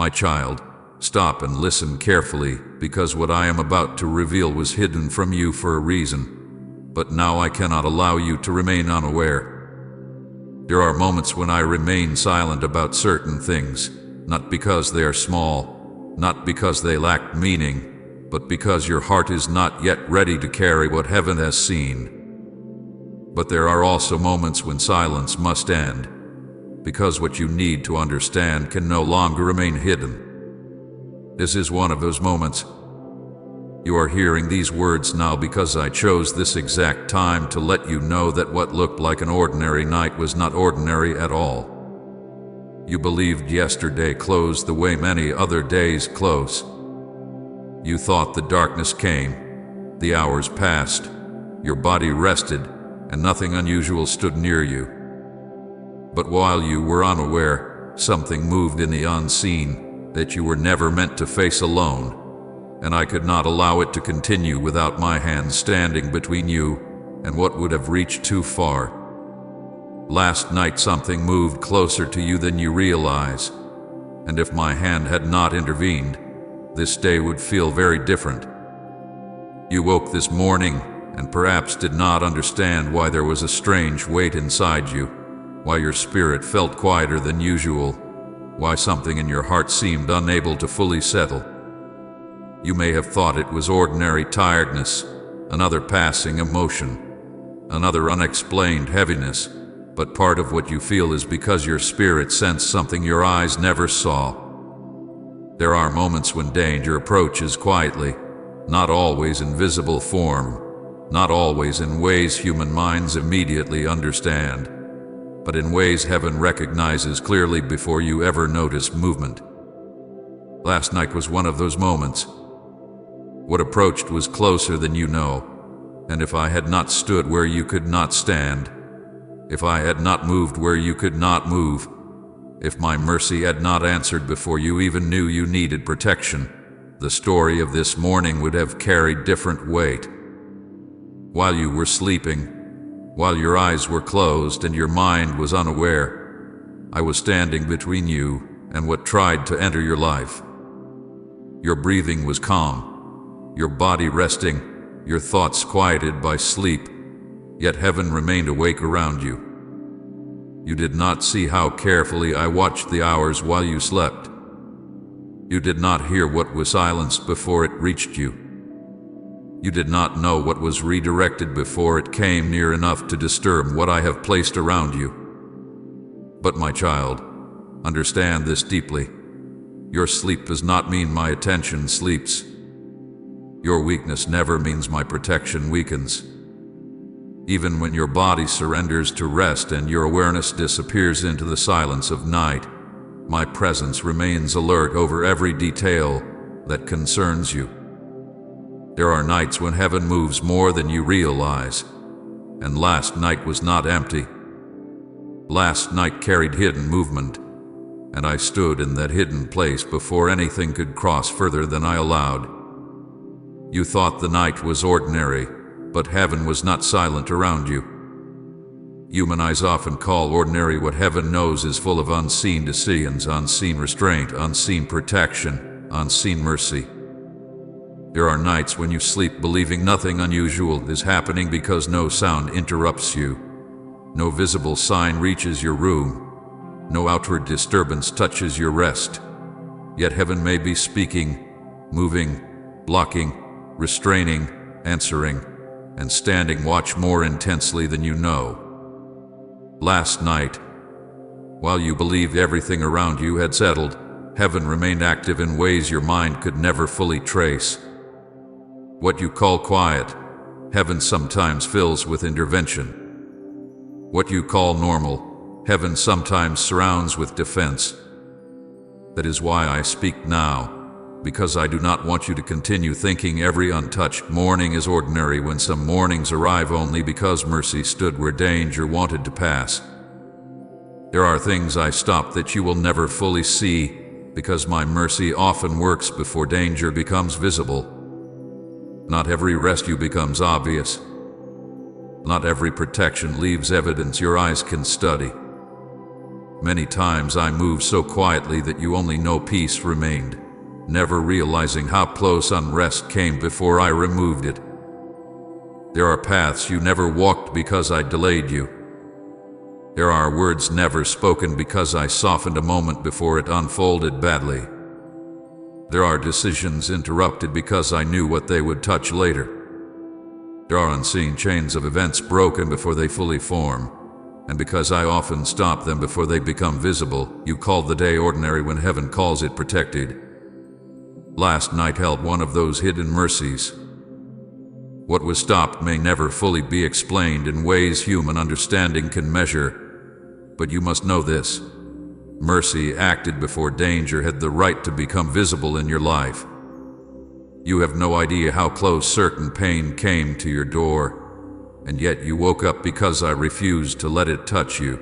My child, stop and listen carefully, because what I am about to reveal was hidden from you for a reason, but now I cannot allow you to remain unaware. There are moments when I remain silent about certain things, not because they are small, not because they lack meaning, but because your heart is not yet ready to carry what heaven has seen. But there are also moments when silence must end, because what you need to understand can no longer remain hidden. This is one of those moments. You are hearing these words now because I chose this exact time to let you know that what looked like an ordinary night was not ordinary at all. You believed yesterday closed the way many other days close. You thought the darkness came, the hours passed, your body rested, and nothing unusual stood near you. But while you were unaware, something moved in the unseen that you were never meant to face alone, and I could not allow it to continue without my hand standing between you and what would have reached too far. Last night something moved closer to you than you realize, and if my hand had not intervened, this day would feel very different. You woke this morning and perhaps did not understand why there was a strange weight inside you, why your spirit felt quieter than usual, why something in your heart seemed unable to fully settle. You may have thought it was ordinary tiredness, another passing emotion, another unexplained heaviness, but part of what you feel is because your spirit sensed something your eyes never saw. There are moments when danger approaches quietly, not always in visible form, not always in ways human minds immediately understand, but in ways heaven recognizes clearly before you ever notice movement. Last night was one of those moments. What approached was closer than you know, and if I had not stood where you could not stand, if I had not moved where you could not move, if my mercy had not answered before you even knew you needed protection, the story of this morning would have carried different weight. While you were sleeping, while your eyes were closed and your mind was unaware, I was standing between you and what tried to enter your life. Your breathing was calm, your body resting, your thoughts quieted by sleep, yet heaven remained awake around you. You did not see how carefully I watched the hours while you slept. You did not hear what was silenced before it reached you. You did not know what was redirected before it came near enough to disturb what I have placed around you. But my child, understand this deeply. Your sleep does not mean my attention sleeps. Your weakness never means my protection weakens. Even when your body surrenders to rest and your awareness disappears into the silence of night, my presence remains alert over every detail that concerns you. There are nights when heaven moves more than you realize, and last night was not empty. Last night carried hidden movement, and I stood in that hidden place before anything could cross further than I allowed. You thought the night was ordinary, but heaven was not silent around you. Human eyes often call ordinary what heaven knows is full of unseen decisions, unseen restraint, unseen protection, unseen mercy. There are nights when you sleep believing nothing unusual is happening because no sound interrupts you, no visible sign reaches your room, no outward disturbance touches your rest. Yet heaven may be speaking, moving, blocking, restraining, answering, and standing watch more intensely than you know. Last night, while you believed everything around you had settled, heaven remained active in ways your mind could never fully trace. What you call quiet, heaven sometimes fills with intervention. What you call normal, heaven sometimes surrounds with defense. That is why I speak now, because I do not want you to continue thinking every untouched morning is ordinary when some mornings arrive only because mercy stood where danger wanted to pass. There are things I stop that you will never fully see, because my mercy often works before danger becomes visible. Not every rescue becomes obvious. Not every protection leaves evidence your eyes can study. Many times I moved so quietly that you only know peace remained, never realizing how close unrest came before I removed it. There are paths you never walked because I delayed you. There are words never spoken because I softened a moment before it unfolded badly. There are decisions interrupted because I knew what they would touch later. There are unseen chains of events broken before they fully form, and because I often stop them before they become visible, you called the day ordinary when heaven calls it protected. Last night held one of those hidden mercies. What was stopped may never fully be explained in ways human understanding can measure, but you must know this. Mercy acted before danger had the right to become visible in your life. You have no idea how close certain pain came to your door, and yet you woke up because I refused to let it touch you.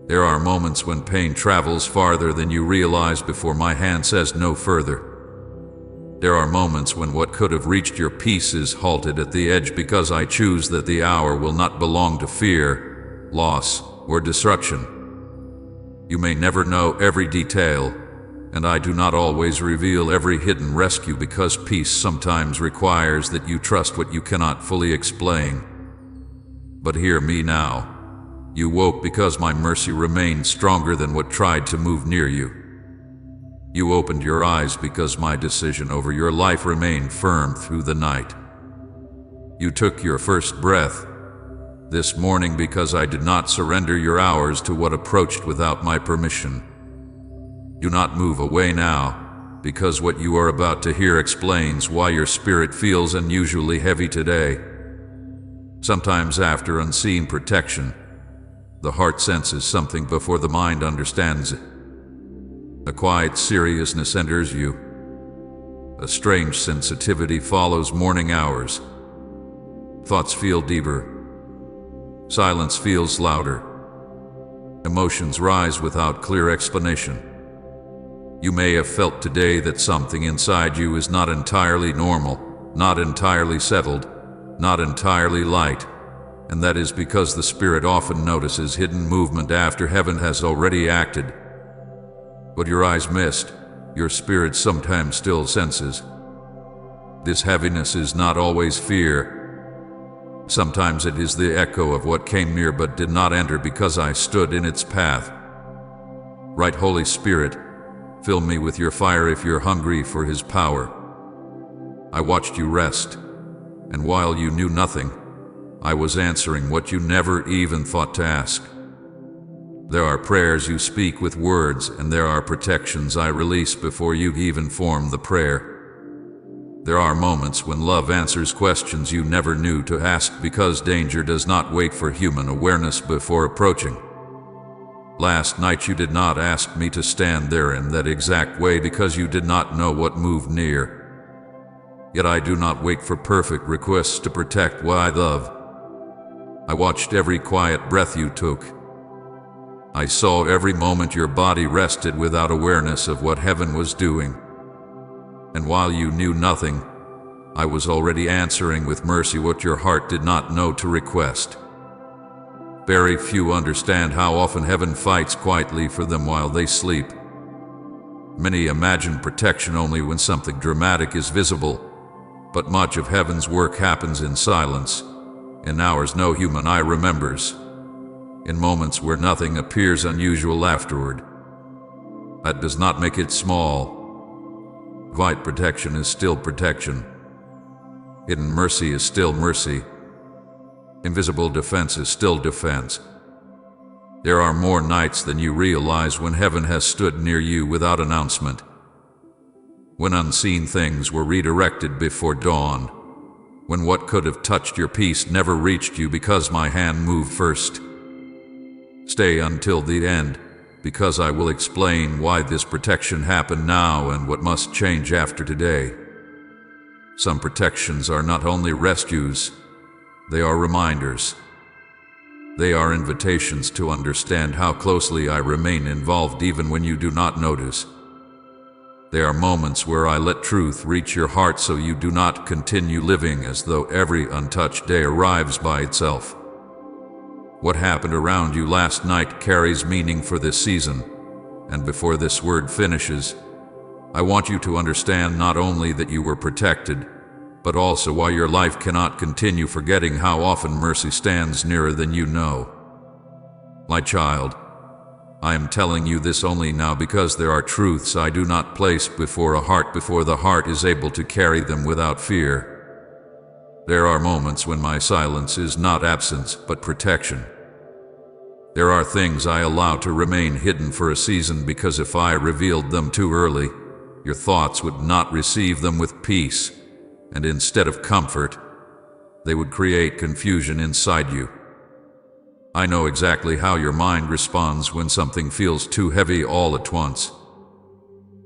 There are moments when pain travels farther than you realize before my hand says no further. There are moments when what could have reached your peace is halted at the edge because I choose that the hour will not belong to fear, loss, or destruction. You may never know every detail, and I do not always reveal every hidden rescue because peace sometimes requires that you trust what you cannot fully explain. But hear me now. You woke because my mercy remained stronger than what tried to move near you. You opened your eyes because my decision over your life remained firm through the night. You took your first breath this morning because I did not surrender your hours to what approached without my permission. Do not move away now, because what you are about to hear explains why your spirit feels unusually heavy today. Sometimes after unseen protection, the heart senses something before the mind understands it. A quiet seriousness enters you. A strange sensitivity follows morning hours. Thoughts feel deeper. Silence feels louder. Emotions rise without clear explanation. You may have felt today that something inside you is not entirely normal, not entirely settled, not entirely light, and that is because the Spirit often notices hidden movement after heaven has already acted. What your eyes missed, your spirit sometimes still senses. This heaviness is not always fear. Sometimes it is the echo of what came near but did not enter because I stood in its path. Right, Holy Spirit, fill me with your fire if you're hungry for His power. I watched you rest, and while you knew nothing, I was answering what you never even thought to ask. There are prayers you speak with words, and there are protections I release before you even form the prayer. There are moments when love answers questions you never knew to ask because danger does not wait for human awareness before approaching. Last night you did not ask me to stand there in that exact way because you did not know what moved near. Yet I do not wait for perfect requests to protect what I love. I watched every quiet breath you took. I saw every moment your body rested without awareness of what heaven was doing. And while you knew nothing, I was already answering with mercy what your heart did not know to request. Very few understand how often heaven fights quietly for them while they sleep. Many imagine protection only when something dramatic is visible, but much of heaven's work happens in silence, in hours no human eye remembers, in moments where nothing appears unusual afterward. That does not make it small. Quiet protection is still protection. Hidden mercy is still mercy. Invisible defense is still defense. There are more nights than you realize when heaven has stood near you without announcement. When unseen things were redirected before dawn. When what could have touched your peace never reached you because my hand moved first. Stay until the end, because I will explain why this protection happened now and what must change after today. Some protections are not only rescues, they are reminders. They are invitations to understand how closely I remain involved even when you do not notice. They are moments where I let truth reach your heart so you do not continue living as though every untouched day arrives by itself. What happened around you last night carries meaning for this season, and before this word finishes, I want you to understand not only that you were protected, but also why your life cannot continue, forgetting how often mercy stands nearer than you know. My child, I am telling you this only now because there are truths I do not place before a heart before the heart is able to carry them without fear. There are moments when my silence is not absence, but protection. There are things I allow to remain hidden for a season because if I revealed them too early, your thoughts would not receive them with peace, and instead of comfort, they would create confusion inside you. I know exactly how your mind responds when something feels too heavy all at once.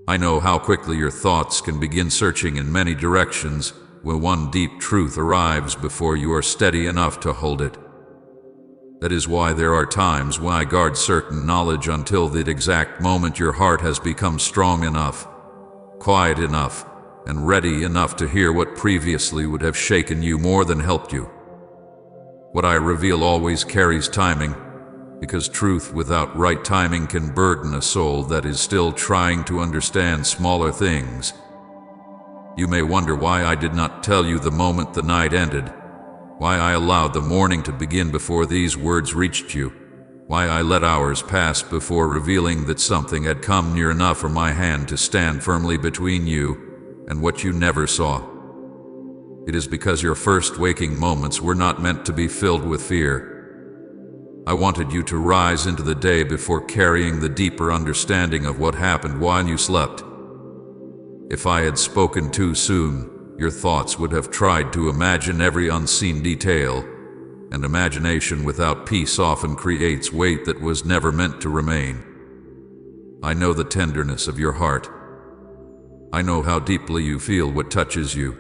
I know how quickly your thoughts can begin searching in many directions when one deep truth arrives before you are steady enough to hold it. That is why there are times when I guard certain knowledge until the exact moment your heart has become strong enough, quiet enough, and ready enough to hear what previously would have shaken you more than helped you. What I reveal always carries timing, because truth without right timing can burden a soul that is still trying to understand smaller things. You may wonder why I did not tell you the moment the night ended, why I allowed the morning to begin before these words reached you, why I let hours pass before revealing that something had come near enough for my hand to stand firmly between you and what you never saw. It is because your first waking moments were not meant to be filled with fear. I wanted you to rise into the day before carrying the deeper understanding of what happened while you slept. If I had spoken too soon, your thoughts would have tried to imagine every unseen detail, and imagination without peace often creates weight that was never meant to remain. I know the tenderness of your heart. I know how deeply you feel what touches you.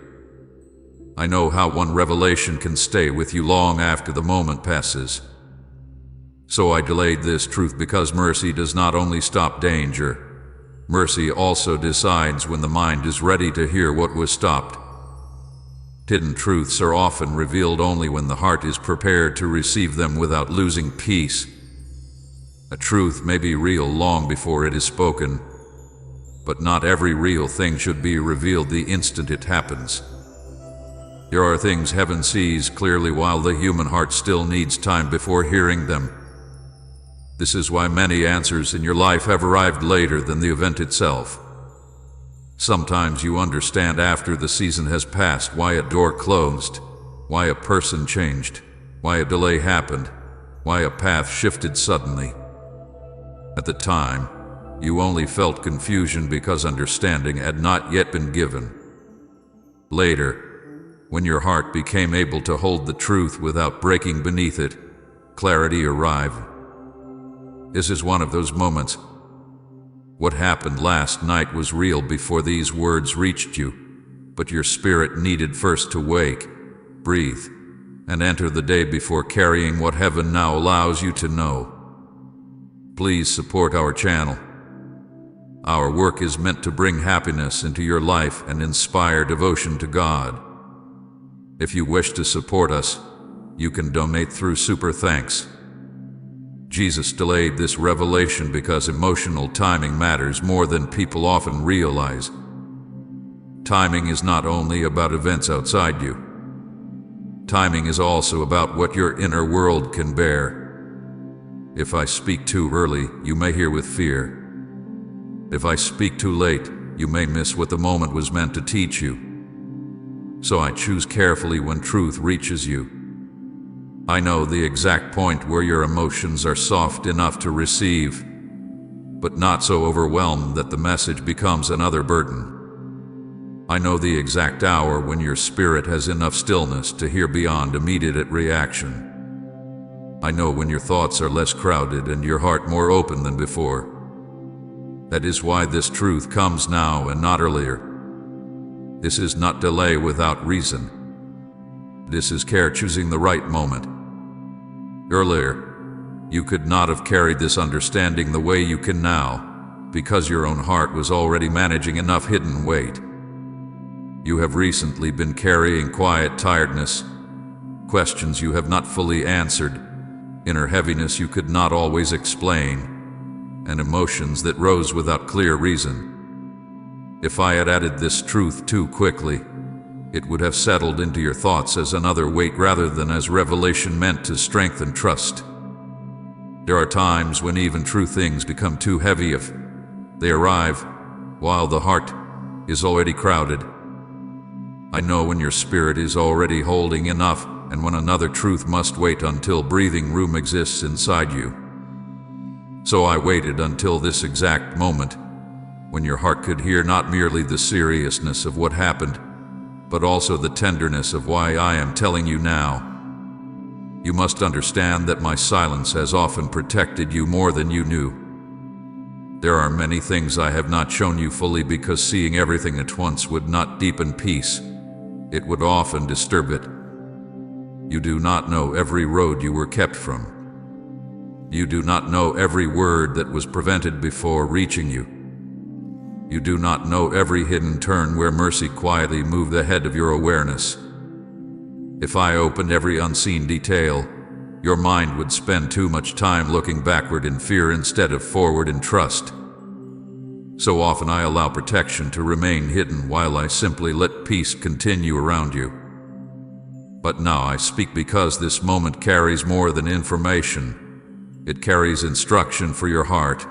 I know how one revelation can stay with you long after the moment passes. So I delayed this truth because mercy does not only stop danger, mercy also decides when the mind is ready to hear what was stopped. Hidden truths are often revealed only when the heart is prepared to receive them without losing peace. A truth may be real long before it is spoken, but not every real thing should be revealed the instant it happens. There are things heaven sees clearly while the human heart still needs time before hearing them. This is why many answers in your life have arrived later than the event itself. Sometimes you understand after the season has passed why a door closed, why a person changed, why a delay happened, why a path shifted suddenly. At the time, you only felt confusion because understanding had not yet been given. Later, when your heart became able to hold the truth without breaking beneath it, clarity arrived. This is one of those moments. What happened last night was real before these words reached you, but your spirit needed first to wake, breathe, and enter the day before carrying what heaven now allows you to know. Please support our channel. Our work is meant to bring happiness into your life and inspire devotion to God. If you wish to support us, you can donate through Super Thanks. Jesus delayed this revelation because emotional timing matters more than people often realize. Timing is not only about events outside you. Timing is also about what your inner world can bear. If I speak too early, you may hear with fear. If I speak too late, you may miss what the moment was meant to teach you. So I choose carefully when truth reaches you. I know the exact point where your emotions are soft enough to receive, but not so overwhelmed that the message becomes another burden. I know the exact hour when your spirit has enough stillness to hear beyond immediate reaction. I know when your thoughts are less crowded and your heart more open than before. That is why this truth comes now and not earlier. This is not delay without reason. This is care choosing the right moment. Earlier, you could not have carried this understanding the way you can now, because your own heart was already managing enough hidden weight. You have recently been carrying quiet tiredness, questions you have not fully answered, inner heaviness you could not always explain, and emotions that rose without clear reason. If I had added this truth too quickly, it would have settled into your thoughts as another weight rather than as revelation meant to strengthen trust. There are times when even true things become too heavy if they arrive while the heart is already crowded. I know when your spirit is already holding enough and when another truth must wait until breathing room exists inside you. So I waited until this exact moment, when your heart could hear not merely the seriousness of what happened, but also the tenderness of why I am telling you now. You must understand that my silence has often protected you more than you knew. There are many things I have not shown you fully because seeing everything at once would not deepen peace. It would often disturb it. You do not know every road you were kept from. You do not know every word that was prevented before reaching you. You do not know every hidden turn where mercy quietly moved ahead of your awareness. If I opened every unseen detail, your mind would spend too much time looking backward in fear instead of forward in trust. So often I allow protection to remain hidden while I simply let peace continue around you. But now I speak because this moment carries more than information. It carries instruction for your heart.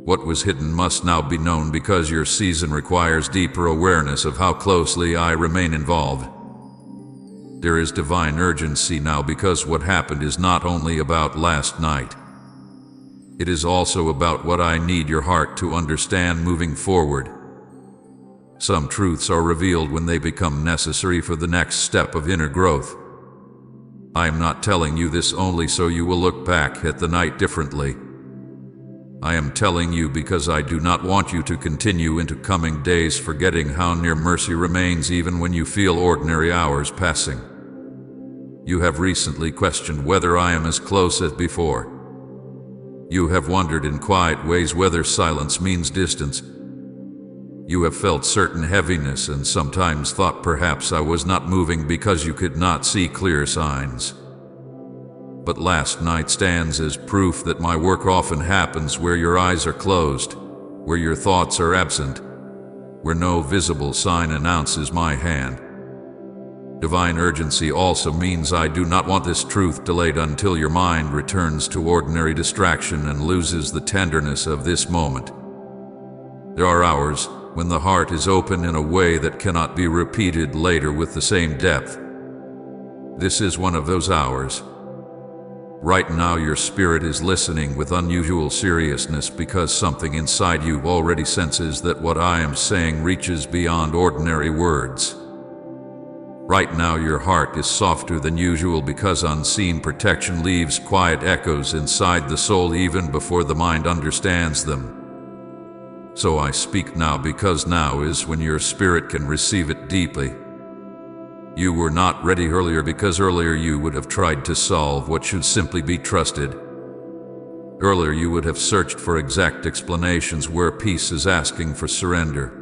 What was hidden must now be known because your season requires deeper awareness of how closely I remain involved. There is divine urgency now because what happened is not only about last night. It is also about what I need your heart to understand moving forward. Some truths are revealed when they become necessary for the next step of inner growth. I am not telling you this only so you will look back at the night differently. I am telling you because I do not want you to continue into coming days forgetting how near mercy remains even when you feel ordinary hours passing. You have recently questioned whether I am as close as before. You have wondered in quiet ways whether silence means distance. You have felt certain heaviness and sometimes thought perhaps I was not moving because you could not see clear signs. But last night stands as proof that my work often happens where your eyes are closed, where your thoughts are absent, where no visible sign announces my hand. Divine urgency also means I do not want this truth delayed until your mind returns to ordinary distraction and loses the tenderness of this moment. There are hours when the heart is open in a way that cannot be repeated later with the same depth. This is one of those hours. Right now your spirit is listening with unusual seriousness because something inside you already senses that what I am saying reaches beyond ordinary words. Right now your heart is softer than usual because unseen protection leaves quiet echoes inside the soul even before the mind understands them. So I speak now because now is when your spirit can receive it deeply. You were not ready earlier because earlier you would have tried to solve what should simply be trusted. Earlier you would have searched for exact explanations where peace is asking for surrender.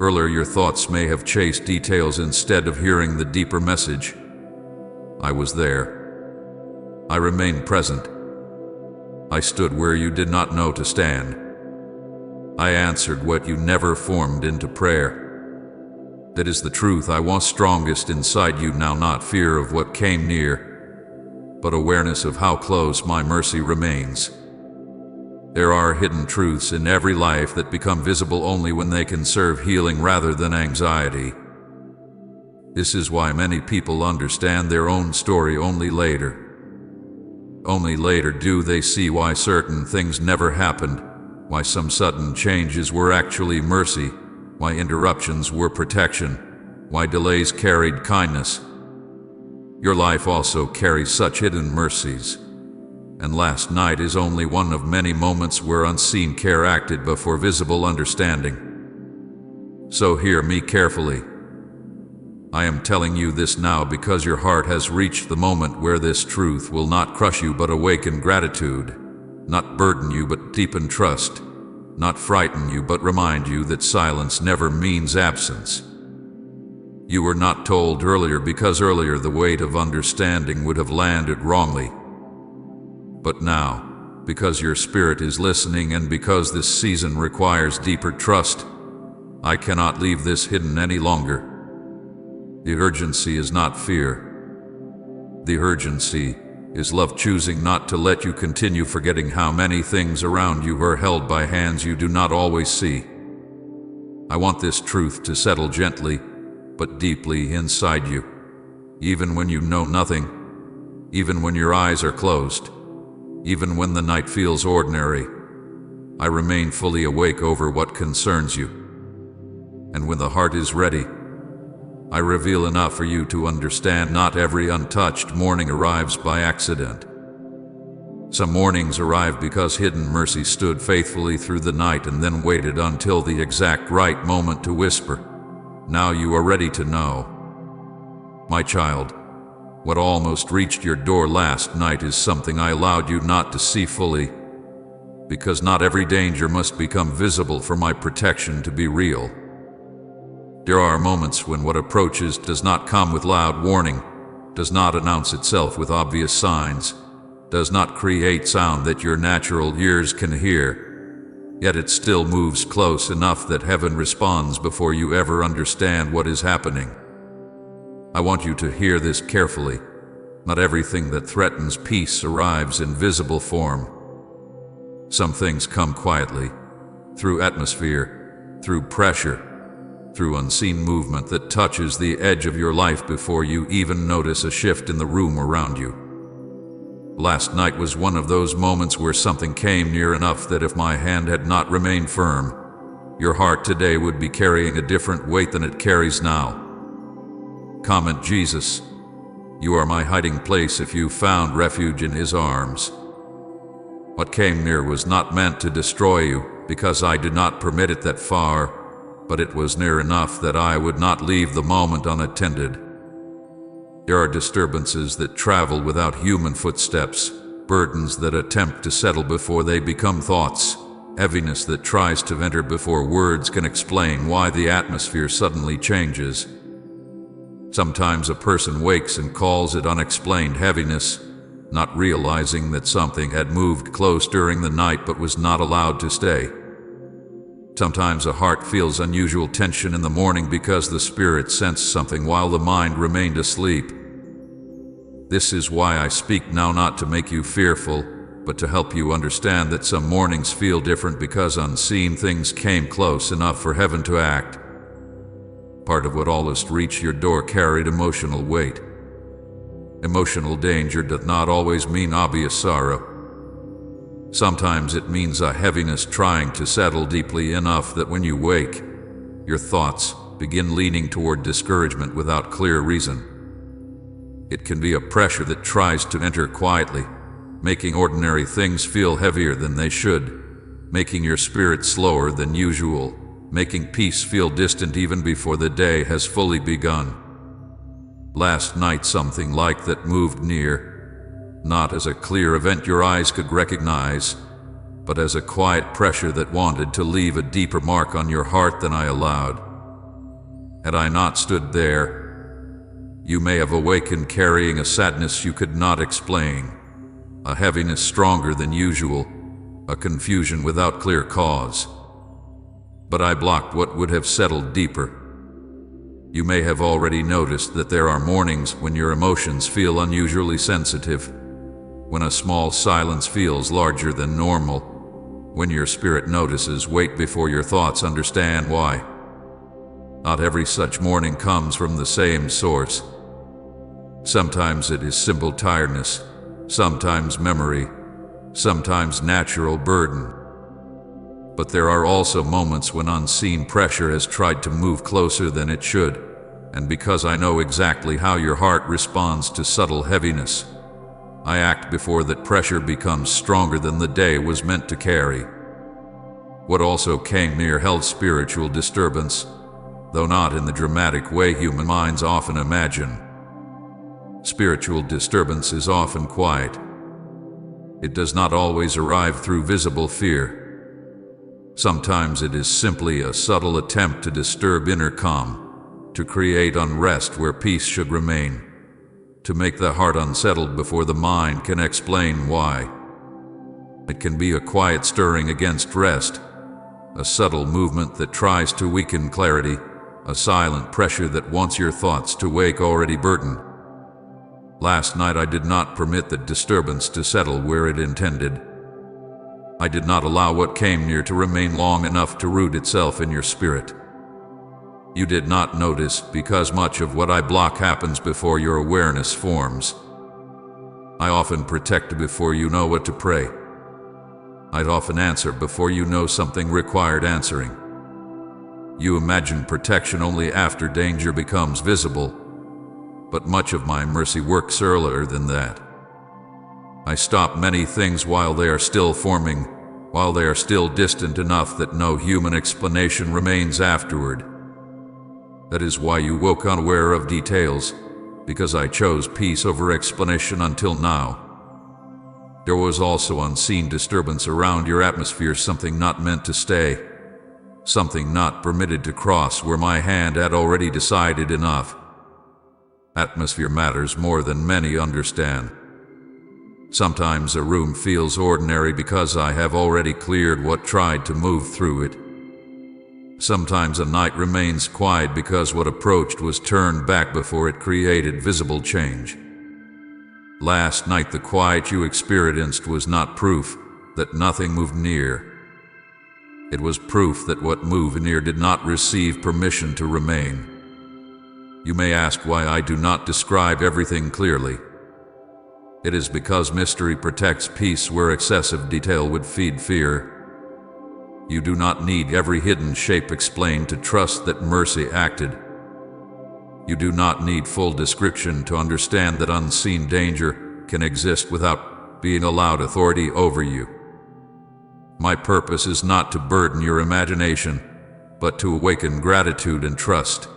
Earlier your thoughts may have chased details instead of hearing the deeper message. I was there. I remained present. I stood where you did not know to stand. I answered what you never formed into prayer. That is the truth I want strongest inside you now, not fear of what came near, but awareness of how close my mercy remains. There are hidden truths in every life that become visible only when they can serve healing rather than anxiety. This is why many people understand their own story only later. Only later do they see why certain things never happened, why some sudden changes were actually mercy, why interruptions were protection, why delays carried kindness. Your life also carries such hidden mercies. And last night is only one of many moments where unseen care acted before visible understanding. So hear me carefully. I am telling you this now because your heart has reached the moment where this truth will not crush you but awaken gratitude, not burden you but deepen trust, not frighten you but remind you that silence never means absence. You were not told earlier because earlier the weight of understanding would have landed wrongly. But now, because your spirit is listening and because this season requires deeper trust, I cannot leave this hidden any longer. The urgency is not fear. The urgency is love choosing not to let you continue forgetting how many things around you are held by hands you do not always see. I want this truth to settle gently, but deeply inside you, even when you know nothing, even when your eyes are closed, even when the night feels ordinary. I remain fully awake over what concerns you. And when the heart is ready, I reveal enough for you to understand not every untouched morning arrives by accident. Some mornings arrive because hidden mercy stood faithfully through the night and then waited until the exact right moment to whisper, "Now you are ready to know." My child, what almost reached your door last night is something I allowed you not to see fully, because not every danger must become visible for my protection to be real. There are moments when what approaches does not come with loud warning, does not announce itself with obvious signs, does not create sound that your natural ears can hear, yet it still moves close enough that heaven responds before you ever understand what is happening. I want you to hear this carefully. Not everything that threatens peace arrives in visible form. Some things come quietly, through atmosphere, through pressure, through unseen movement that touches the edge of your life before you even notice a shift in the room around you. Last night was one of those moments where something came near enough that if my hand had not remained firm, your heart today would be carrying a different weight than it carries now. Comment Jesus, "You are my hiding place if you found refuge in His arms." What came near was not meant to destroy you, because I did not permit it that far, but it was near enough that I would not leave the moment unattended. There are disturbances that travel without human footsteps, burdens that attempt to settle before they become thoughts, heaviness that tries to enter before words can explain why the atmosphere suddenly changes. Sometimes a person wakes and calls it unexplained heaviness, not realizing that something had moved close during the night but was not allowed to stay. Sometimes a heart feels unusual tension in the morning because the spirit sensed something while the mind remained asleep. This is why I speak now, not to make you fearful, but to help you understand that some mornings feel different because unseen things came close enough for heaven to act. Part of what almost reached your door carried emotional weight. Emotional danger does not always mean obvious sorrow. Sometimes it means a heaviness trying to settle deeply enough that when you wake, your thoughts begin leaning toward discouragement without clear reason. It can be a pressure that tries to enter quietly, making ordinary things feel heavier than they should, making your spirit slower than usual, making peace feel distant even before the day has fully begun. Last night something like that moved near, not as a clear event your eyes could recognize, but as a quiet pressure that wanted to leave a deeper mark on your heart than I allowed. Had I not stood there, you may have awakened carrying a sadness you could not explain, a heaviness stronger than usual, a confusion without clear cause. But I blocked what would have settled deeper. You may have already noticed that there are mornings when your emotions feel unusually sensitive, when a small silence feels larger than normal, when your spirit notices weight before your thoughts understand why. Not every such morning comes from the same source. Sometimes it is simple tiredness, sometimes memory, sometimes natural burden. But there are also moments when unseen pressure has tried to move closer than it should, and because I know exactly how your heart responds to subtle heaviness, I act before that pressure becomes stronger than the day was meant to carry. What also came near held spiritual disturbance, though not in the dramatic way human minds often imagine. Spiritual disturbance is often quiet. It does not always arrive through visible fear. Sometimes it is simply a subtle attempt to disturb inner calm, to create unrest where peace should remain, to make the heart unsettled before the mind can explain why. It can be a quiet stirring against rest, a subtle movement that tries to weaken clarity, a silent pressure that wants your thoughts to wake already burdened. Last night I did not permit the disturbance to settle where it intended. I did not allow what came near to remain long enough to root itself in your spirit. You did not notice because much of what I block happens before your awareness forms. I often protect before you know what to pray. I'd often answer before you know something required answering. You imagine protection only after danger becomes visible, but much of my mercy works earlier than that. I stop many things while they are still forming, while they are still distant enough that no human explanation remains afterward. That is why you woke unaware of details, because I chose peace over explanation until now. There was also unseen disturbance around your atmosphere, something not meant to stay, something not permitted to cross where my hand had already decided enough. Atmosphere matters more than many understand. Sometimes a room feels ordinary because I have already cleared what tried to move through it. Sometimes a night remains quiet because what approached was turned back before it created visible change. Last night the quiet you experienced was not proof that nothing moved near. It was proof that what moved near did not receive permission to remain. You may ask why I do not describe everything clearly. It is because mystery protects peace where excessive detail would feed fear. You do not need every hidden shape explained to trust that mercy acted. You do not need full description to understand that unseen danger can exist without being allowed authority over you. My purpose is not to burden your imagination, but to awaken gratitude and trust.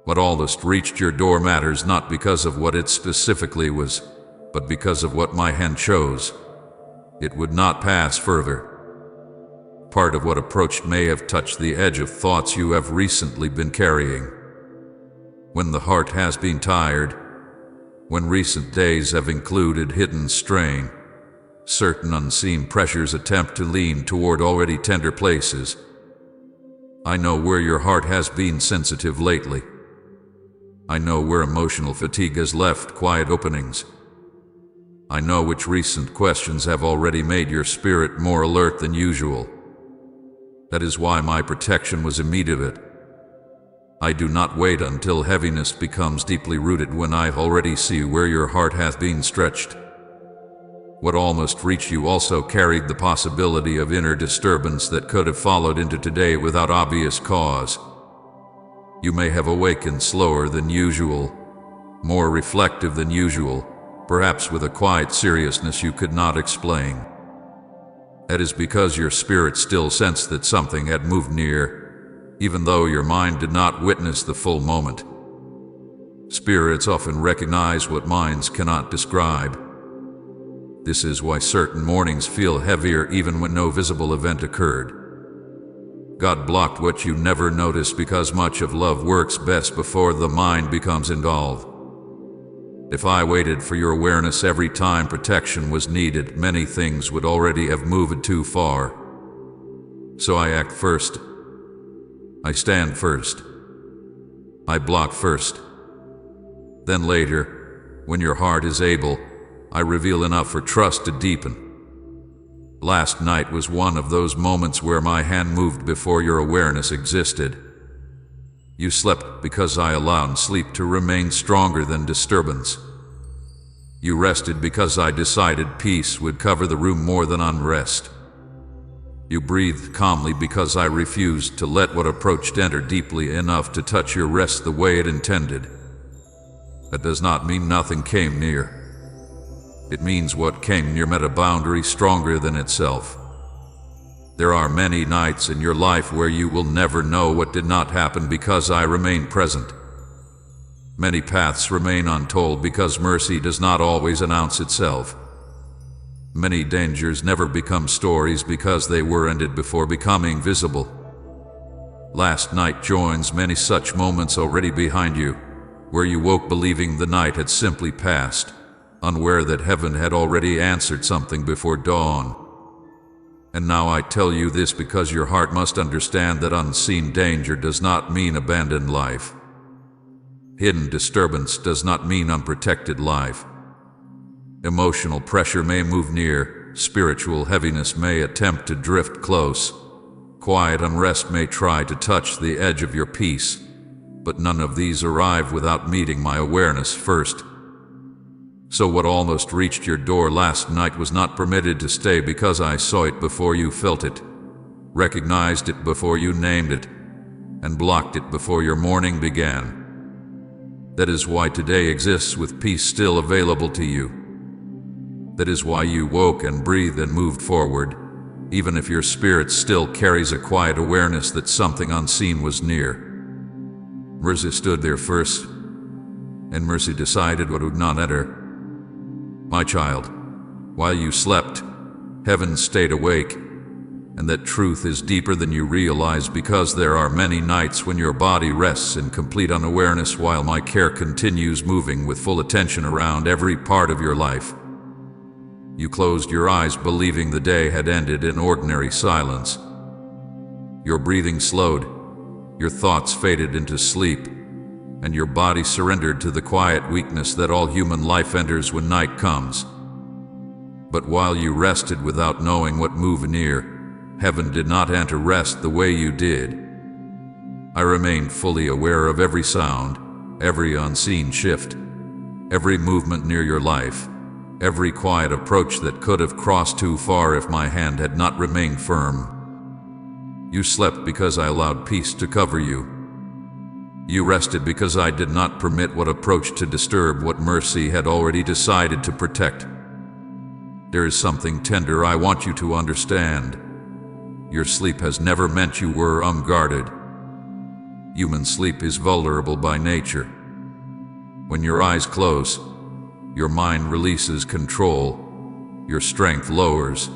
What almost reached your door matters not because of what it specifically was, but because of what my hand chose. It would not pass further. Part of what approached may have touched the edge of thoughts you have recently been carrying. When the heart has been tired, when recent days have included hidden strain, certain unseen pressures attempt to lean toward already tender places. I know where your heart has been sensitive lately. I know where emotional fatigue has left quiet openings. I know which recent questions have already made your spirit more alert than usual. That is why my protection was immediate. I do not wait until heaviness becomes deeply rooted when I already see where your heart has been stretched. What almost reached you also carried the possibility of inner disturbance that could have followed into today without obvious cause. You may have awakened slower than usual, more reflective than usual, perhaps with a quiet seriousness you could not explain. That is because your spirit still sensed that something had moved near, even though your mind did not witness the full moment. Spirits often recognize what minds cannot describe. This is why certain mornings feel heavier even when no visible event occurred. God blocked what you never noticed because much of love works best before the mind becomes involved. If I waited for your awareness every time protection was needed, many things would already have moved too far. So I act first. I stand first. I block first. Then later, when your heart is able, I reveal enough for trust to deepen. Last night was one of those moments where my hand moved before your awareness existed. You slept because I allowed sleep to remain stronger than disturbance. You rested because I decided peace would cover the room more than unrest. You breathed calmly because I refused to let what approached enter deeply enough to touch your rest the way it intended. That does not mean nothing came near. It means what came near met a boundary stronger than itself. There are many nights in your life where you will never know what did not happen because I remain present. Many paths remain untold because mercy does not always announce itself. Many dangers never become stories because they were ended before becoming visible. Last night joins many such moments already behind you, where you woke believing the night had simply passed, unaware that heaven had already answered something before dawn. And now I tell you this because your heart must understand that unseen danger does not mean abandoned life. Hidden disturbance does not mean unprotected life. Emotional pressure may move near, spiritual heaviness may attempt to drift close, quiet unrest may try to touch the edge of your peace, but none of these arrive without meeting my awareness first. So what almost reached your door last night was not permitted to stay because I saw it before you felt it, recognized it before you named it, and blocked it before your morning began. That is why today exists with peace still available to you. That is why you woke and breathed and moved forward, even if your spirit still carries a quiet awareness that something unseen was near. Mercy stood there first, and mercy decided what would not enter. My child, while you slept, heaven stayed awake, and that truth is deeper than you realize because there are many nights when your body rests in complete unawareness while my care continues moving with full attention around every part of your life. You closed your eyes believing the day had ended in ordinary silence. Your breathing slowed, your thoughts faded into sleep, and your body surrendered to the quiet weakness that all human life enters when night comes. But while you rested without knowing what moved near, heaven did not enter rest the way you did. I remained fully aware of every sound, every unseen shift, every movement near your life, every quiet approach that could have crossed too far if my hand had not remained firm. You slept because I allowed peace to cover you. You rested because I did not permit what approached to disturb what mercy had already decided to protect. There is something tender I want you to understand. Your sleep has never meant you were unguarded. Human sleep is vulnerable by nature. When your eyes close, your mind releases control, your strength lowers,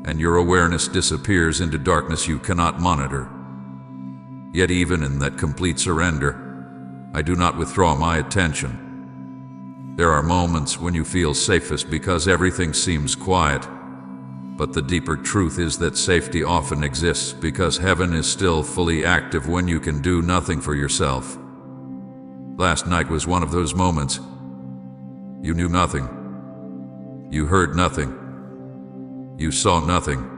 and your awareness disappears into darkness you cannot monitor. Yet even in that complete surrender, I do not withdraw my attention. There are moments when you feel safest because everything seems quiet, but the deeper truth is that safety often exists because heaven is still fully active when you can do nothing for yourself. Last night was one of those moments. You knew nothing. You heard nothing. You saw nothing.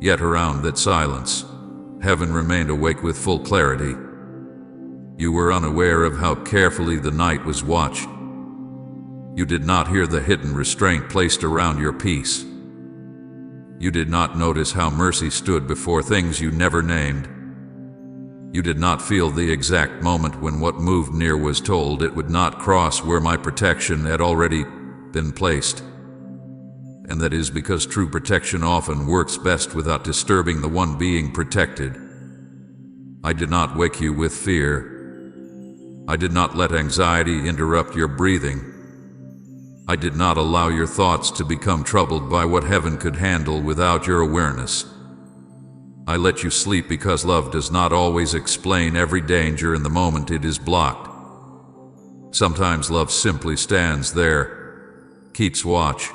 Yet around that silence, heaven remained awake with full clarity. You were unaware of how carefully the night was watched. You did not hear the hidden restraint placed around your peace. You did not notice how mercy stood before things you never named. You did not feel the exact moment when what moved near was told it would not cross where my protection had already been placed. And that is because true protection often works best without disturbing the one being protected. I did not wake you with fear. I did not let anxiety interrupt your breathing. I did not allow your thoughts to become troubled by what heaven could handle without your awareness. I let you sleep because love does not always explain every danger in the moment it is blocked. Sometimes love simply stands there, keeps watch,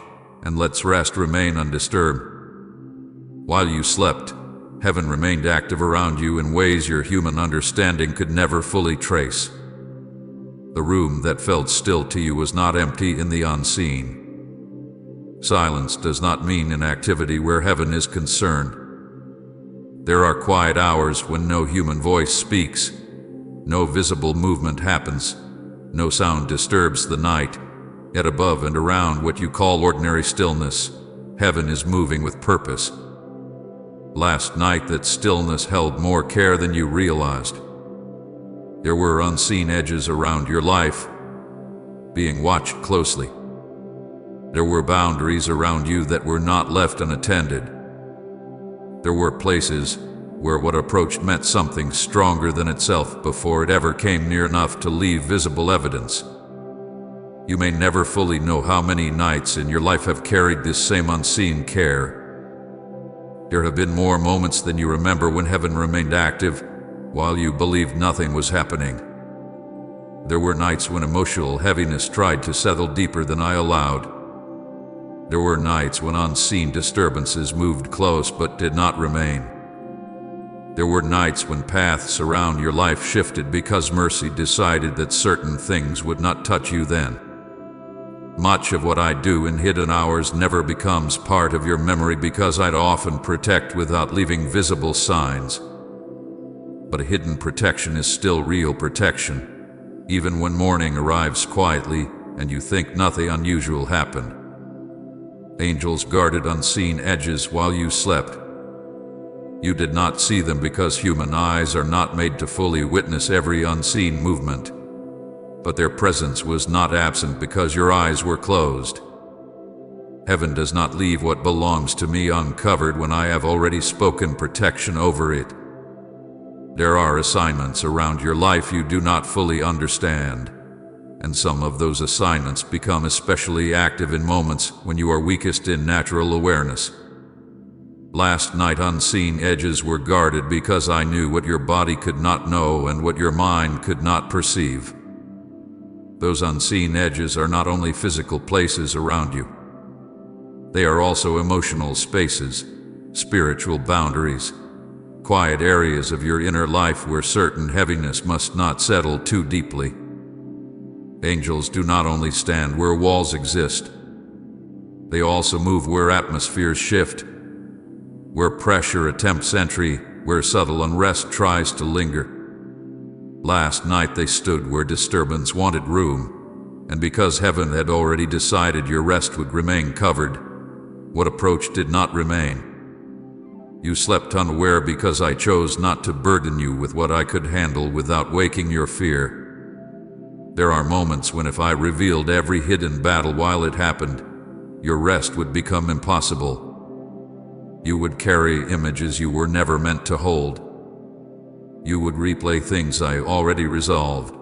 and lets rest remain undisturbed. While you slept, heaven remained active around you in ways your human understanding could never fully trace. The room that felt still to you was not empty in the unseen. Silence does not mean inactivity where heaven is concerned. There are quiet hours when no human voice speaks, no visible movement happens, no sound disturbs the night, yet above and around what you call ordinary stillness, heaven is moving with purpose. Last night that stillness held more care than you realized. There were unseen edges around your life, being watched closely. There were boundaries around you that were not left unattended. There were places where what approached meant something stronger than itself before it ever came near enough to leave visible evidence. You may never fully know how many nights in your life have carried this same unseen care. There have been more moments than you remember when heaven remained active while you believed nothing was happening. There were nights when emotional heaviness tried to settle deeper than I allowed. There were nights when unseen disturbances moved close but did not remain. There were nights when paths around your life shifted because mercy decided that certain things would not touch you then. Much of what I do in hidden hours never becomes part of your memory because I'd often protect without leaving visible signs. But a hidden protection is still real protection, even when morning arrives quietly and you think nothing unusual happened. Angels guarded unseen edges while you slept. You did not see them because human eyes are not made to fully witness every unseen movement. But their presence was not absent because your eyes were closed. Heaven does not leave what belongs to me uncovered when I have already spoken protection over it. There are assignments around your life you do not fully understand, and some of those assignments become especially active in moments when you are weakest in natural awareness. Last night, unseen edges were guarded because I knew what your body could not know and what your mind could not perceive. Those unseen edges are not only physical places around you. They are also emotional spaces, spiritual boundaries, quiet areas of your inner life where certain heaviness must not settle too deeply. Angels do not only stand where walls exist. They also move where atmospheres shift, where pressure attempts entry, where subtle unrest tries to linger. Last night they stood where disturbance wanted room, and because heaven had already decided your rest would remain covered, what approach did not remain. You slept unaware because I chose not to burden you with what I could handle without waking your fear. There are moments when if I revealed every hidden battle while it happened, your rest would become impossible. You would carry images you were never meant to hold. You would replay things I already resolved.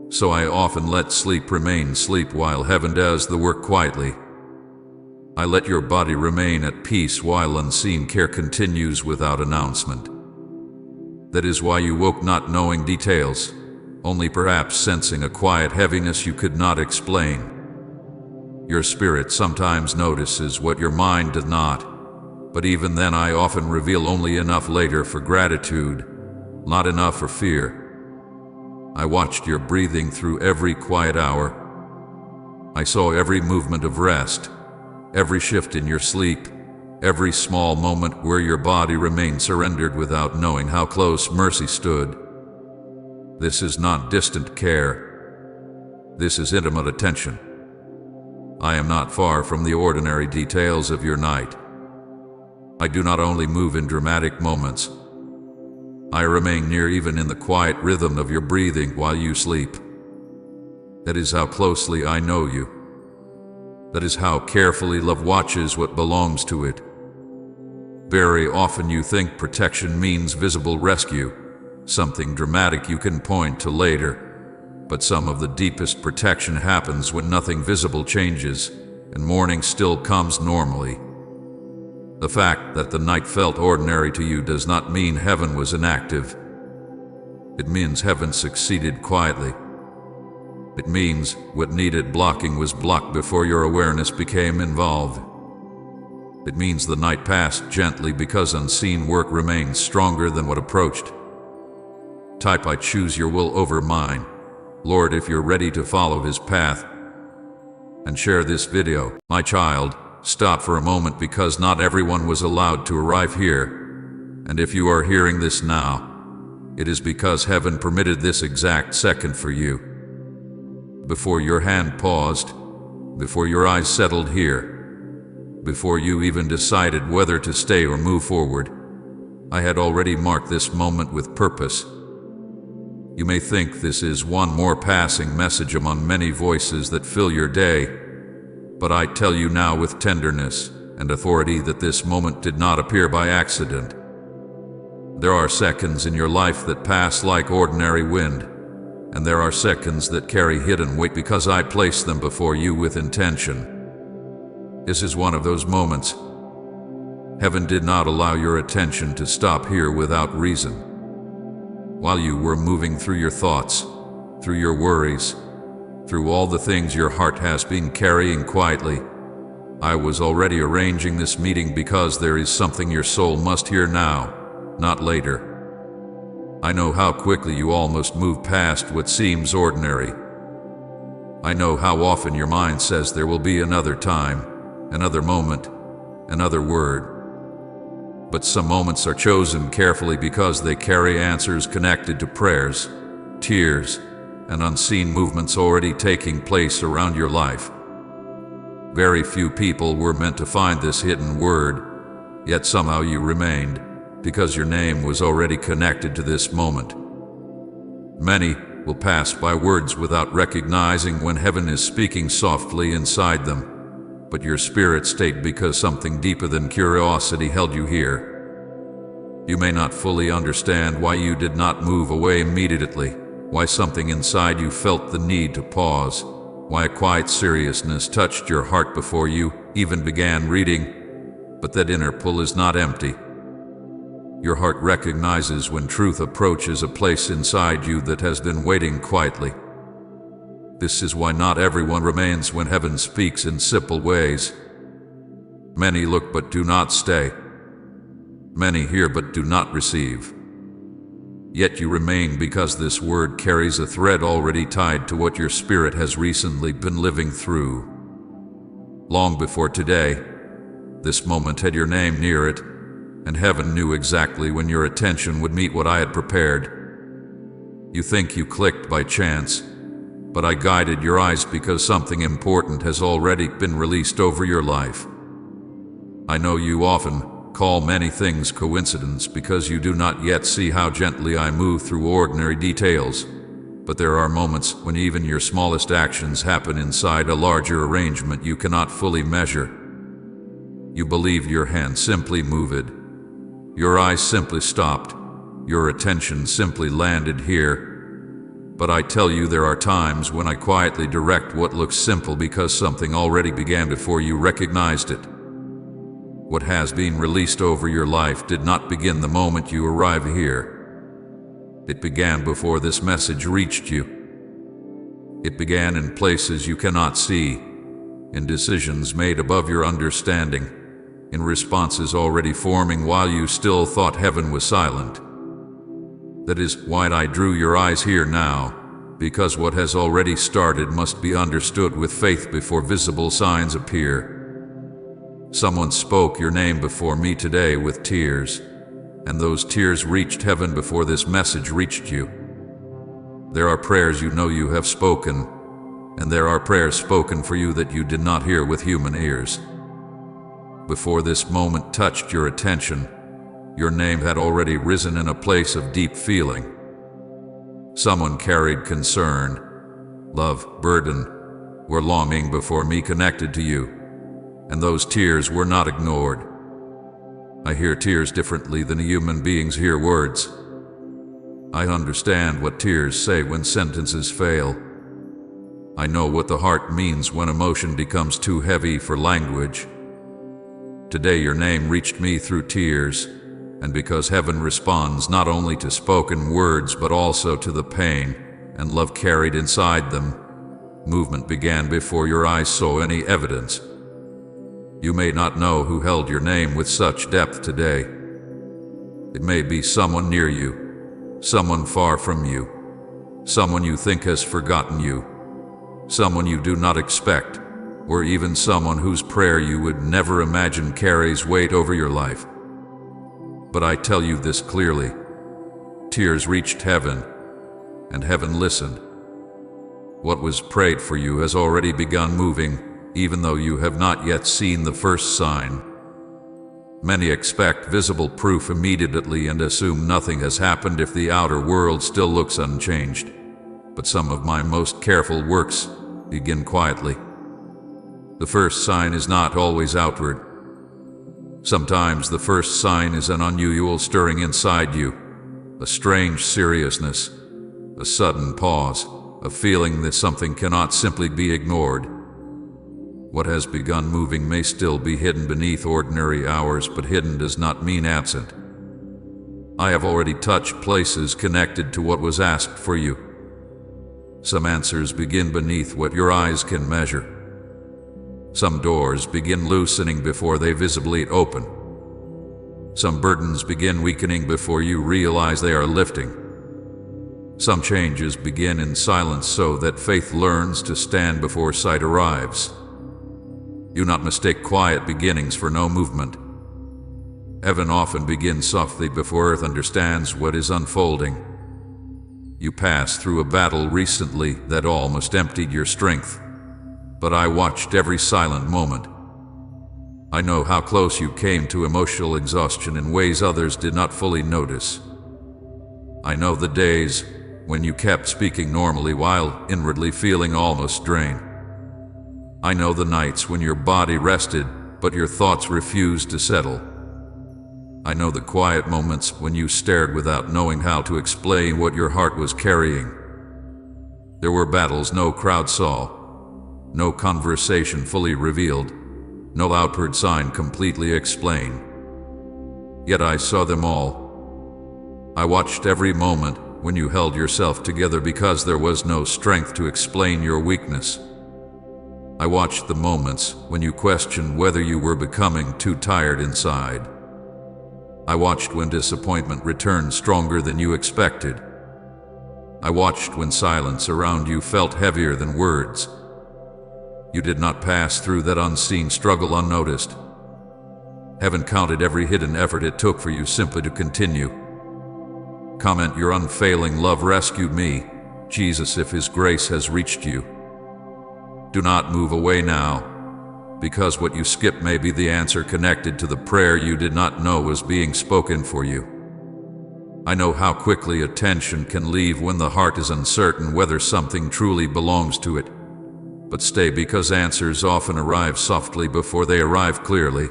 So I often let sleep remain sleep while heaven does the work quietly. I let your body remain at peace while unseen care continues without announcement. That is why you woke not knowing details, only perhaps sensing a quiet heaviness you could not explain. Your spirit sometimes notices what your mind does not. But even then I often reveal only enough later for gratitude, not enough for fear. I watched your breathing through every quiet hour. I saw every movement of rest, every shift in your sleep, every small moment where your body remained surrendered without knowing how close mercy stood. This is not distant care. This is intimate attention. I am not far from the ordinary details of your night. I do not only move in dramatic moments. I remain near even in the quiet rhythm of your breathing while you sleep. That is how closely I know you. That is how carefully love watches what belongs to it. Very often you think protection means visible rescue, something dramatic you can point to later. But some of the deepest protection happens when nothing visible changes, and morning still comes normally. The fact that the night felt ordinary to you does not mean heaven was inactive. It means heaven succeeded quietly. It means what needed blocking was blocked before your awareness became involved. It means the night passed gently because unseen work remains stronger than what approached. Type I choose your will over mine, Lord, if you're ready to follow his path. And share this video. My child, stop for a moment because not everyone was allowed to arrive here. And if you are hearing this now, it is because heaven permitted this exact second for you. Before your hand paused, before your eyes settled here, before you even decided whether to stay or move forward, I had already marked this moment with purpose. You may think this is one more passing message among many voices that fill your day, but I tell you now with tenderness and authority that this moment did not appear by accident. There are seconds in your life that pass like ordinary wind, and there are seconds that carry hidden weight because I placed them before you with intention. This is one of those moments. Heaven did not allow your attention to stop here without reason. While you were moving through your thoughts, through your worries, through all the things your heart has been carrying quietly. I was already arranging this meeting because there is something your soul must hear now, not later. I know how quickly you almost move past what seems ordinary. I know how often your mind says there will be another time, another moment, another word. But some moments are chosen carefully because they carry answers connected to prayers, tears, and unseen movements already taking place around your life. Very few people were meant to find this hidden word, yet somehow you remained, because your name was already connected to this moment. Many will pass by words without recognizing when heaven is speaking softly inside them, but your spirit stayed because something deeper than curiosity held you here. You may not fully understand why you did not move away immediately, why something inside you felt the need to pause, why a quiet seriousness touched your heart before you even began reading, but that inner pull is not empty. Your heart recognizes when truth approaches a place inside you that has been waiting quietly. This is why not everyone remains when heaven speaks in simple ways. Many look but do not stay. Many hear but do not receive. Yet you remain because this word carries a thread already tied to what your spirit has recently been living through. Long before today, this moment had your name near it, and heaven knew exactly when your attention would meet what I had prepared. You think you clicked by chance, but I guided your eyes because something important has already been released over your life. I know you often call many things coincidence because you do not yet see how gently I move through ordinary details, but there are moments when even your smallest actions happen inside a larger arrangement you cannot fully measure. You believe your hand simply moved. Your eyes simply stopped. Your attention simply landed here. But I tell you, there are times when I quietly direct what looks simple because something already began before you recognized it. What has been released over your life did not begin the moment you arrive here. It began before this message reached you. It began in places you cannot see, in decisions made above your understanding, in responses already forming while you still thought heaven was silent. That is why I drew your eyes here now, because what has already started must be understood with faith before visible signs appear. Someone spoke your name before me today with tears, and those tears reached heaven before this message reached you. There are prayers you know you have spoken, and there are prayers spoken for you that you did not hear with human ears. Before this moment touched your attention, your name had already risen in a place of deep feeling. Someone carried concern, love, burden, or longing before me connected to you, and those tears were not ignored. I hear tears differently than human beings hear words. I understand what tears say when sentences fail. I know what the heart means when emotion becomes too heavy for language. Today your name reached me through tears, and because heaven responds not only to spoken words but also to the pain and love carried inside them, movement began before your eyes saw any evidence. You may not know who held your name with such depth today. It may be someone near you, someone far from you, someone you think has forgotten you, someone you do not expect, or even someone whose prayer you would never imagine carries weight over your life. But I tell you this clearly: tears reached heaven, and heaven listened. What was prayed for you has already begun moving, even though you have not yet seen the first sign. Many expect visible proof immediately and assume nothing has happened if the outer world still looks unchanged. But some of my most careful works begin quietly. The first sign is not always outward. Sometimes the first sign is an unusual stirring inside you, a strange seriousness, a sudden pause, a feeling that something cannot simply be ignored. What has begun moving may still be hidden beneath ordinary hours, but hidden does not mean absent. I have already touched places connected to what was asked for you. Some answers begin beneath what your eyes can measure. Some doors begin loosening before they visibly open. Some burdens begin weakening before you realize they are lifting. Some changes begin in silence so that faith learns to stand before sight arrives. Do not mistake quiet beginnings for no movement. Heaven often begins softly before earth understands what is unfolding. You passed through a battle recently that almost emptied your strength, but I watched every silent moment. I know how close you came to emotional exhaustion in ways others did not fully notice. I know the days when you kept speaking normally while inwardly feeling almost drained. I know the nights when your body rested, but your thoughts refused to settle. I know the quiet moments when you stared without knowing how to explain what your heart was carrying. There were battles no crowd saw, no conversation fully revealed, no outward sign completely explained. Yet I saw them all. I watched every moment when you held yourself together because there was no strength to explain your weakness. I watched the moments when you questioned whether you were becoming too tired inside. I watched when disappointment returned stronger than you expected. I watched when silence around you felt heavier than words. You did not pass through that unseen struggle unnoticed. Heaven counted every hidden effort it took for you simply to continue. Comment, your unfailing love rescued me, Jesus, if His grace has reached you. Do not move away now, because what you skip may be the answer connected to the prayer you did not know was being spoken for you. I know how quickly attention can leave when the heart is uncertain whether something truly belongs to it. But stay, because answers often arrive softly before they arrive clearly.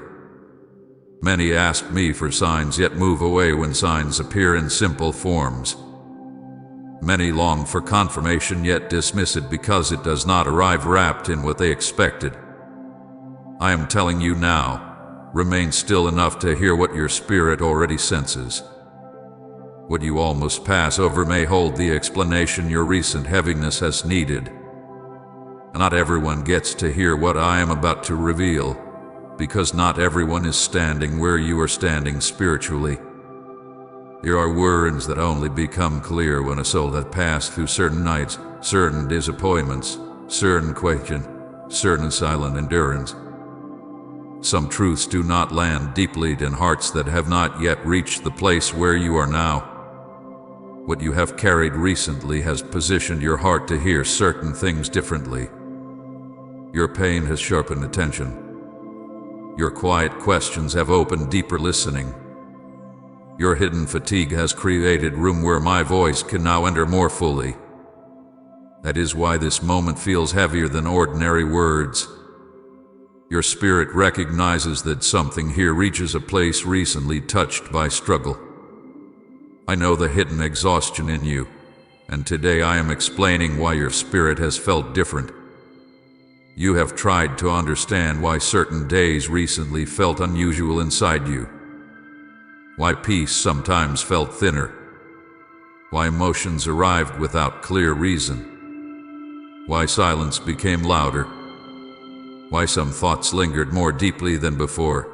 Many ask me for signs yet move away when signs appear in simple forms. Many long for confirmation yet dismiss it because it does not arrive wrapped in what they expected. I am telling you now, remain still enough to hear what your spirit already senses. What you almost pass over may hold the explanation your recent heaviness has needed. Not everyone gets to hear what I am about to reveal, because not everyone is standing where you are standing spiritually. There are words that only become clear when a soul has passed through certain nights, certain disappointments, certain questions, certain silent endurance. Some truths do not land deeply in hearts that have not yet reached the place where you are now. What you have carried recently has positioned your heart to hear certain things differently. Your pain has sharpened attention. Your quiet questions have opened deeper listening. Your hidden fatigue has created room where my voice can now enter more fully. That is why this moment feels heavier than ordinary words. Your spirit recognizes that something here reaches a place recently touched by struggle. I know the hidden exhaustion in you, and today I am explaining why your spirit has felt different. You have tried to understand why certain days recently felt unusual inside you. Why peace sometimes felt thinner. Why emotions arrived without clear reason. Why silence became louder. Why some thoughts lingered more deeply than before.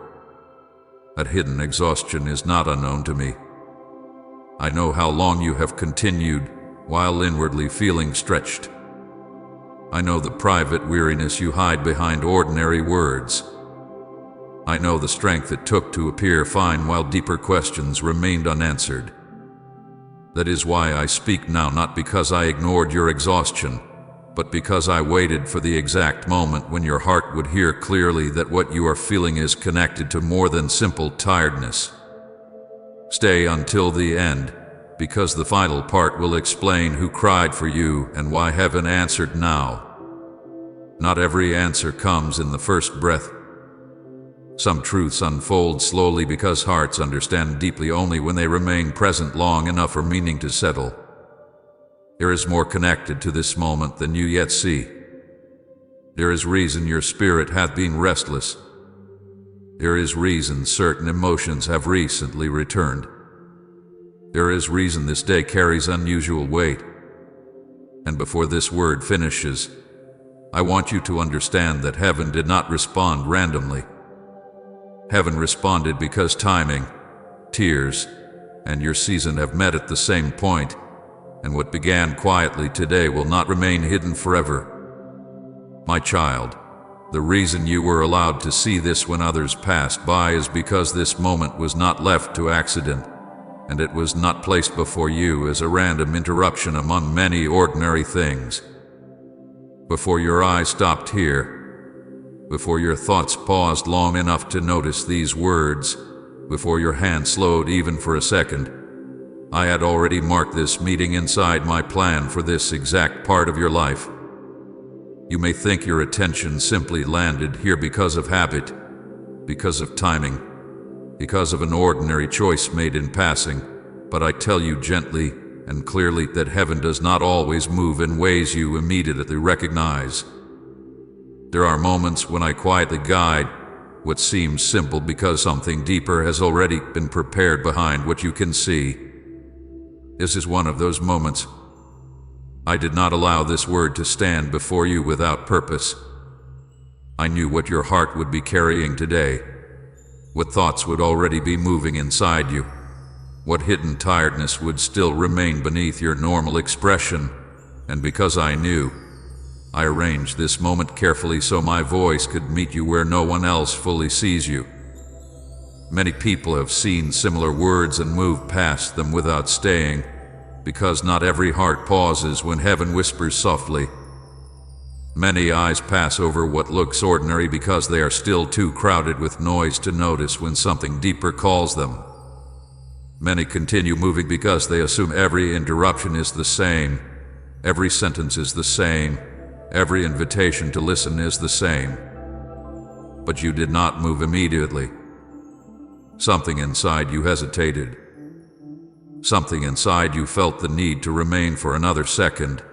That hidden exhaustion is not unknown to me. I know how long you have continued while inwardly feeling stretched. I know the private weariness you hide behind ordinary words. I know the strength it took to appear fine while deeper questions remained unanswered. That is why I speak now, not because I ignored your exhaustion, but because I waited for the exact moment when your heart would hear clearly that what you are feeling is connected to more than simple tiredness. Stay until the end, because the final part will explain who cried for you and why heaven answered now. Not every answer comes in the first breath. Some truths unfold slowly because hearts understand deeply only when they remain present long enough for meaning to settle. There is more connected to this moment than you yet see. There is reason your spirit hath been restless. There is reason certain emotions have recently returned. There is reason this day carries unusual weight. And before this word finishes, I want you to understand that heaven did not respond randomly. Heaven responded because timing, tears, and your season have met at the same point, and what began quietly today will not remain hidden forever. My child, the reason you were allowed to see this when others passed by is because this moment was not left to accident, and it was not placed before you as a random interruption among many ordinary things. Before your eyes stopped here, before your thoughts paused long enough to notice these words, before your hand slowed even for a second, I had already marked this meeting inside my plan for this exact part of your life. You may think your attention simply landed here because of habit, because of timing, because of an ordinary choice made in passing, but I tell you gently and clearly that heaven does not always move in ways you immediately recognize. There are moments when I quietly guide what seems simple because something deeper has already been prepared behind what you can see. This is one of those moments. I did not allow this word to stand before you without purpose. I knew what your heart would be carrying today, what thoughts would already be moving inside you, what hidden tiredness would still remain beneath your normal expression, and because I knew, I arranged this moment carefully so my voice could meet you where no one else fully sees you. Many people have seen similar words and moved past them without staying, because not every heart pauses when heaven whispers softly. Many eyes pass over what looks ordinary because they are still too crowded with noise to notice when something deeper calls them. Many continue moving because they assume every interruption is the same, every sentence is the same, every invitation to listen is the same. But you did not move immediately. Something inside you hesitated. Something inside you felt the need to remain for another second,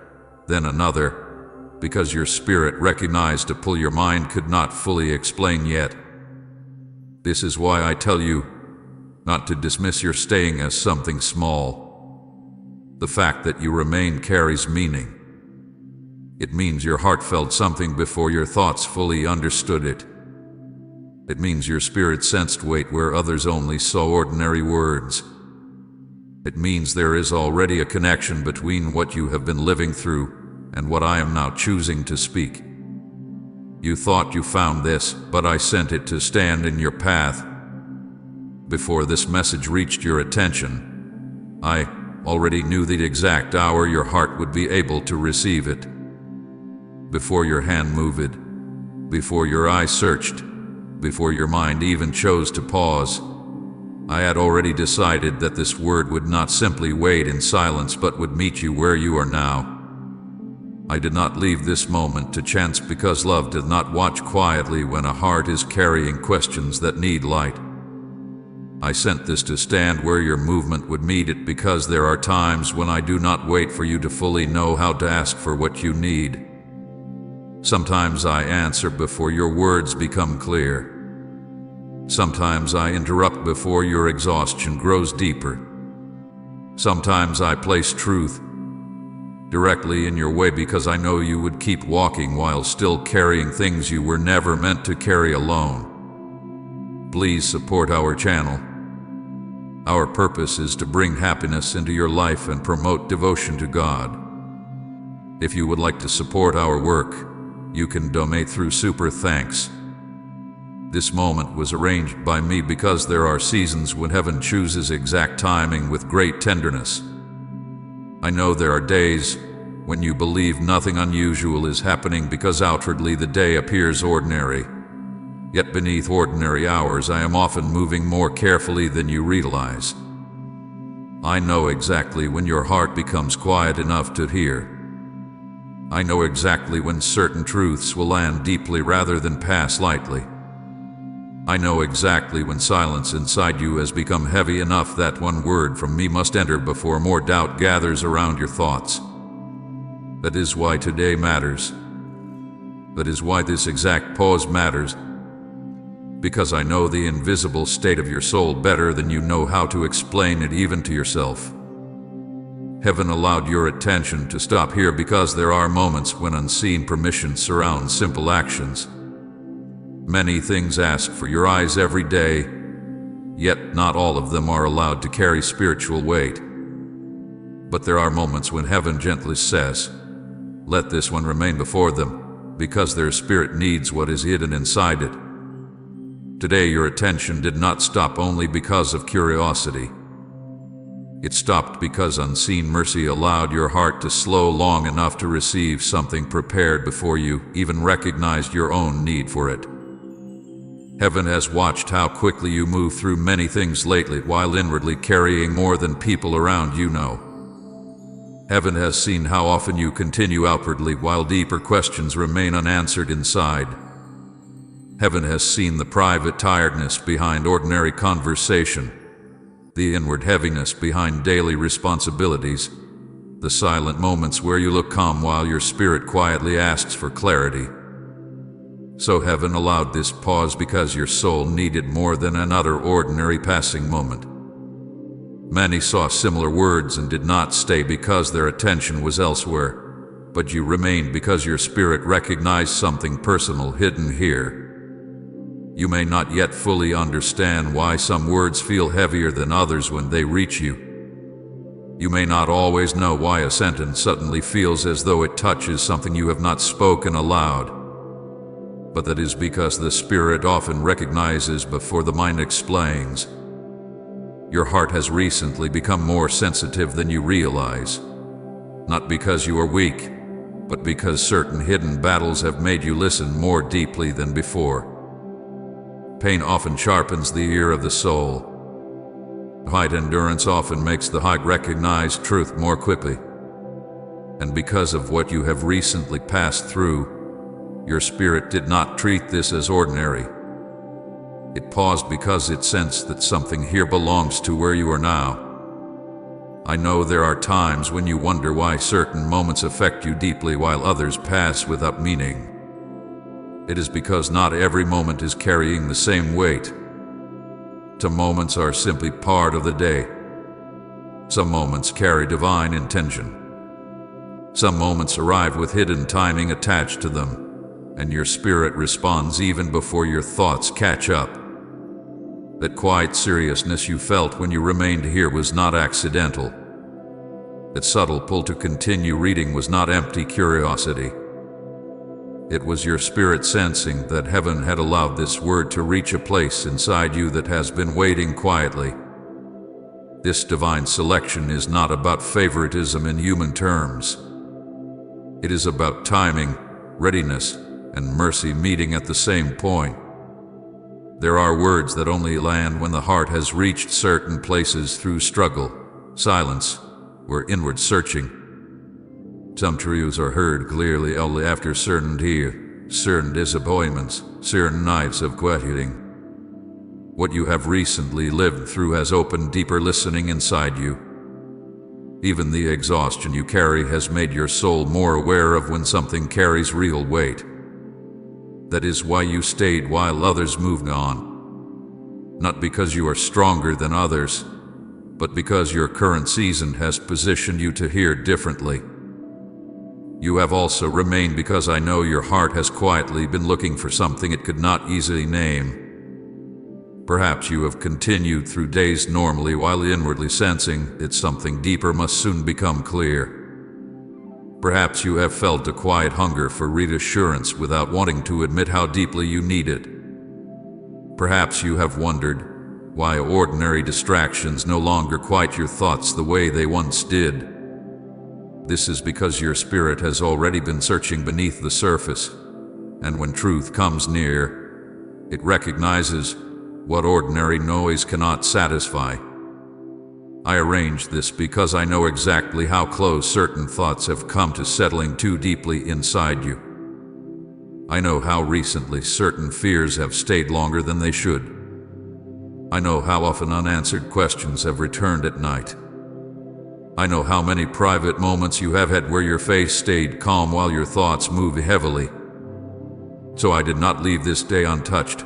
then another, because your spirit recognized a pull your mind could not fully explain yet. This is why I tell you not to dismiss your staying as something small. The fact that you remain carries meaning. It means your heart felt something before your thoughts fully understood it. It means your spirit sensed weight where others only saw ordinary words. It means there is already a connection between what you have been living through and what I am now choosing to speak. You thought you found this, but I sent it to stand in your path. Before this message reached your attention, I already knew the exact hour your heart would be able to receive it. Before your hand moved, before your eyes searched, before your mind even chose to pause, I had already decided that this word would not simply wait in silence but would meet you where you are now. I did not leave this moment to chance because love did not watch quietly when a heart is carrying questions that need light. I sent this to stand where your movement would meet it because there are times when I do not wait for you to fully know how to ask for what you need. Sometimes I answer before your words become clear. Sometimes I interrupt before your exhaustion grows deeper. Sometimes I place truth directly in your way because I know you would keep walking while still carrying things you were never meant to carry alone. Please support our channel. Our purpose is to bring happiness into your life and promote devotion to God. If you would like to support our work, you can donate through Super Thanks. This moment was arranged by me because there are seasons when heaven chooses exact timing with great tenderness. I know there are days when you believe nothing unusual is happening because outwardly the day appears ordinary. Yet beneath ordinary hours I am often moving more carefully than you realize. I know exactly when your heart becomes quiet enough to hear. I know exactly when certain truths will land deeply rather than pass lightly. I know exactly when silence inside you has become heavy enough that one word from me must enter before more doubt gathers around your thoughts. That is why today matters. That is why this exact pause matters. Because I know the invisible state of your soul better than you know how to explain it even to yourself. Heaven allowed your attention to stop here because there are moments when unseen permission surrounds simple actions. Many things ask for your eyes every day, yet not all of them are allowed to carry spiritual weight. But there are moments when heaven gently says, "Let this one remain before them, because their spirit needs what is hidden inside it." Today your attention did not stop only because of curiosity. It stopped because unseen mercy allowed your heart to slow long enough to receive something prepared before you even recognized your own need for it. Heaven has watched how quickly you move through many things lately while inwardly carrying more than people around you know. Heaven has seen how often you continue outwardly while deeper questions remain unanswered inside. Heaven has seen the private tiredness behind ordinary conversation, the inward heaviness behind daily responsibilities, the silent moments where you look calm while your spirit quietly asks for clarity. So heaven allowed this pause because your soul needed more than another ordinary passing moment. Many saw similar words and did not stay because their attention was elsewhere, but you remained because your spirit recognized something personal hidden here. You may not yet fully understand why some words feel heavier than others when they reach you. You may not always know why a sentence suddenly feels as though it touches something you have not spoken aloud. But that is because the spirit often recognizes before the mind explains. Your heart has recently become more sensitive than you realize. Not because you are weak, but because certain hidden battles have made you listen more deeply than before. Pain often sharpens the ear of the soul. Height endurance often makes the heart recognize truth more quickly. And because of what you have recently passed through, your spirit did not treat this as ordinary. It paused because it sensed that something here belongs to where you are now. I know there are times when you wonder why certain moments affect you deeply while others pass without meaning. It is because not every moment is carrying the same weight. Some moments are simply part of the day. Some moments carry divine intention. Some moments arrive with hidden timing attached to them, and your spirit responds even before your thoughts catch up. That quiet seriousness you felt when you remained here was not accidental. That subtle pull to continue reading was not empty curiosity. It was your spirit sensing that heaven had allowed this word to reach a place inside you that has been waiting quietly. This divine selection is not about favoritism in human terms. It is about timing, readiness, and mercy meeting at the same point. There are words that only land when the heart has reached certain places through struggle, silence, or inward searching. Some truths are heard clearly only after certain disappointments, certain nights of quieting. What you have recently lived through has opened deeper listening inside you. Even the exhaustion you carry has made your soul more aware of when something carries real weight. That is why you stayed while others moved on. Not because you are stronger than others, but because your current season has positioned you to hear differently. You have also remained because I know your heart has quietly been looking for something it could not easily name. Perhaps you have continued through days normally while inwardly sensing that something deeper must soon become clear. Perhaps you have felt a quiet hunger for reassurance without wanting to admit how deeply you need it. Perhaps you have wondered why ordinary distractions no longer quiet your thoughts the way they once did. This is because your spirit has already been searching beneath the surface, and when truth comes near, it recognizes what ordinary noise cannot satisfy. I arranged this because I know exactly how close certain thoughts have come to settling too deeply inside you. I know how recently certain fears have stayed longer than they should. I know how often unanswered questions have returned at night. I know how many private moments you have had where your face stayed calm while your thoughts moved heavily. So I did not leave this day untouched.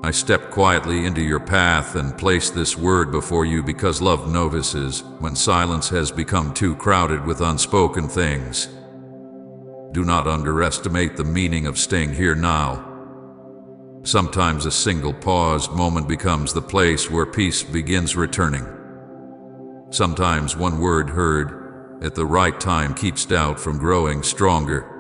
I step quietly into your path and place this word before you because love notices when silence has become too crowded with unspoken things. Do not underestimate the meaning of staying here now. Sometimes a single paused moment becomes the place where peace begins returning. Sometimes one word heard at the right time keeps doubt from growing stronger.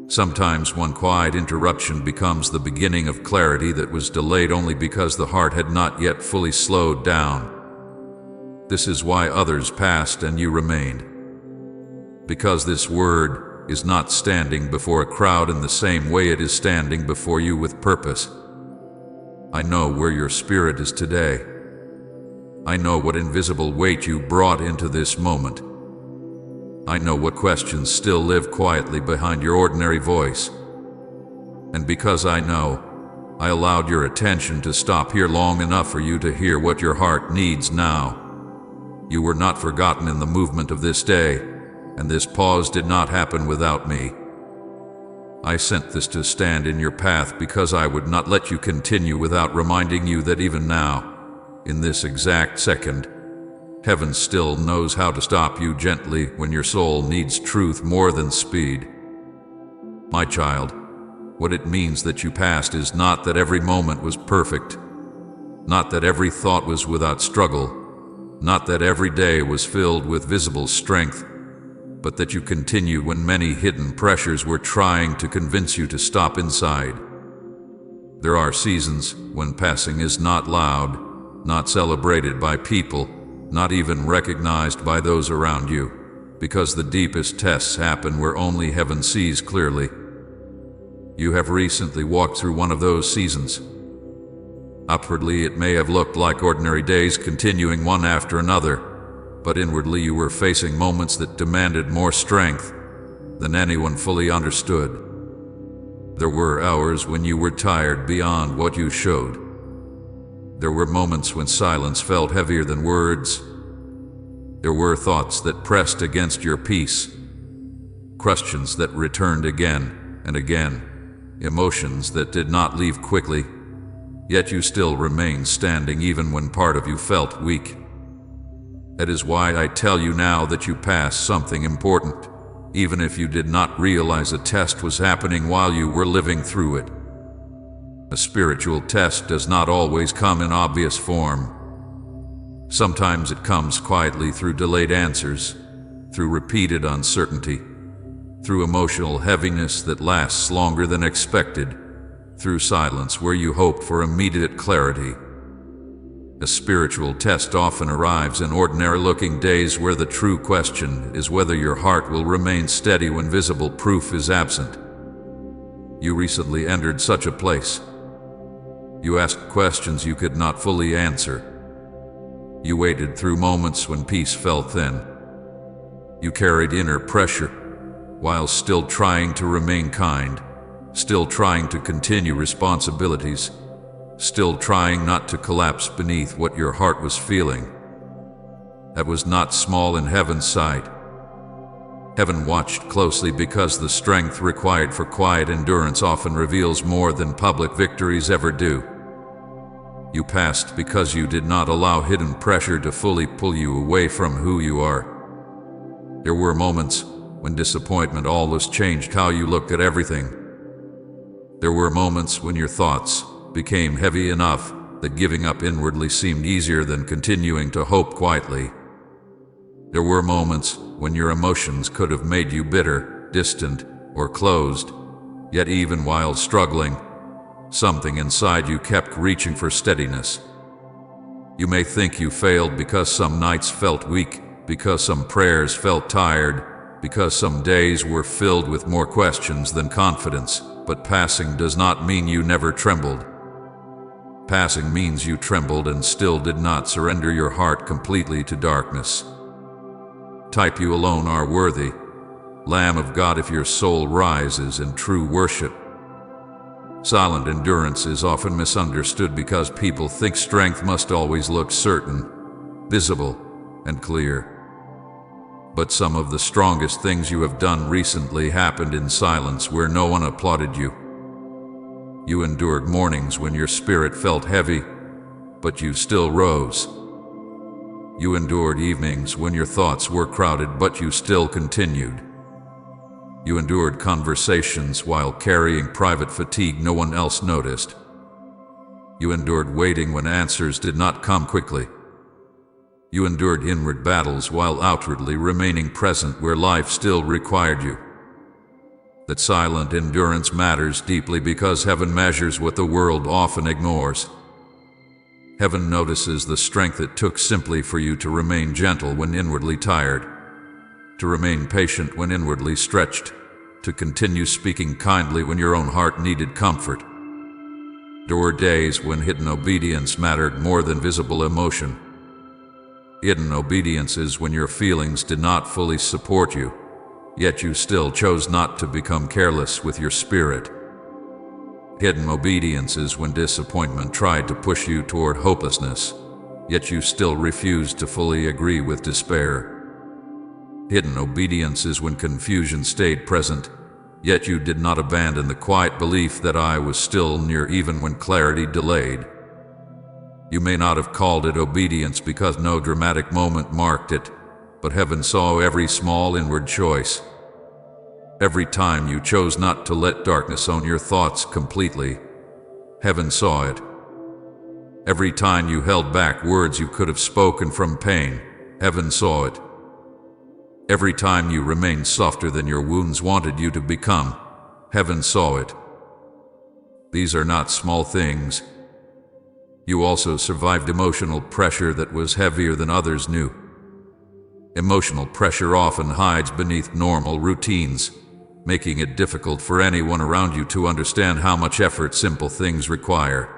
Sometimes one quiet interruption becomes the beginning of clarity that was delayed only because the heart had not yet fully slowed down. This is why others passed and you remained. Because this word is not standing before a crowd in the same way it is standing before you with purpose. I know where your spirit is today. I know what invisible weight you brought into this moment. I know what questions still live quietly behind your ordinary voice. And because I know, I allowed your attention to stop here long enough for you to hear what your heart needs now. You were not forgotten in the movement of this day, and this pause did not happen without me. I sent this to stand in your path because I would not let you continue without reminding you that even now, in this exact second, Heaven still knows how to stop you gently when your soul needs truth more than speed. My child, what it means that you passed is not that every moment was perfect, not that every thought was without struggle, not that every day was filled with visible strength, but that you continued when many hidden pressures were trying to convince you to stop inside. There are seasons when passing is not loud, not celebrated by people, not even recognized by those around you, because the deepest tests happen where only heaven sees clearly. You have recently walked through one of those seasons. Outwardly, it may have looked like ordinary days continuing one after another, but inwardly you were facing moments that demanded more strength than anyone fully understood. There were hours when you were tired beyond what you showed. There were moments when silence felt heavier than words. There were thoughts that pressed against your peace, questions that returned again and again, emotions that did not leave quickly, yet you still remained standing even when part of you felt weak. That is why I tell you now that you passed something important, even if you did not realize a test was happening while you were living through it. A spiritual test does not always come in obvious form. Sometimes it comes quietly through delayed answers, through repeated uncertainty, through emotional heaviness that lasts longer than expected, through silence where you hoped for immediate clarity. A spiritual test often arrives in ordinary-looking days where the true question is whether your heart will remain steady when visible proof is absent. You recently entered such a place. You asked questions you could not fully answer. You waited through moments when peace felt thin. You carried inner pressure, while still trying to remain kind, still trying to continue responsibilities, still trying not to collapse beneath what your heart was feeling. That was not small in heaven's sight. Heaven watched closely because the strength required for quiet endurance often reveals more than public victories ever do. You passed because you did not allow hidden pressure to fully pull you away from who you are. There were moments when disappointment almost changed how you looked at everything. There were moments when your thoughts became heavy enough that giving up inwardly seemed easier than continuing to hope quietly. There were moments when your emotions could have made you bitter, distant, or closed, yet even while struggling, something inside you kept reaching for steadiness. You may think you failed because some nights felt weak, because some prayers felt tired, because some days were filled with more questions than confidence, but passing does not mean you never trembled. Passing means you trembled and still did not surrender your heart completely to darkness. Type you alone are worthy, Lamb of God, if your soul rises in true worship. Silent endurance is often misunderstood because people think strength must always look certain, visible, and clear. But some of the strongest things you have done recently happened in silence where no one applauded you. You endured mornings when your spirit felt heavy, but you still rose. You endured evenings when your thoughts were crowded, but you still continued. You endured conversations while carrying private fatigue no one else noticed. You endured waiting when answers did not come quickly. You endured inward battles while outwardly remaining present where life still required you. That silent endurance matters deeply because heaven measures what the world often ignores. Heaven notices the strength it took simply for you to remain gentle when inwardly tired, to remain patient when inwardly stretched, to continue speaking kindly when your own heart needed comfort. There were days when hidden obedience mattered more than visible emotion. Hidden obedience is when your feelings did not fully support you, yet you still chose not to become careless with your spirit. Hidden obedience is when disappointment tried to push you toward hopelessness, yet you still refused to fully agree with despair. Hidden obedience is when confusion stayed present, yet you did not abandon the quiet belief that I was still near even when clarity delayed. You may not have called it obedience because no dramatic moment marked it, but heaven saw every small inward choice. Every time you chose not to let darkness own your thoughts completely, heaven saw it. Every time you held back words you could have spoken from pain, heaven saw it. Every time you remained softer than your wounds wanted you to become, heaven saw it. These are not small things. You also survived emotional pressure that was heavier than others knew. Emotional pressure often hides beneath normal routines, making it difficult for anyone around you to understand how much effort simple things require.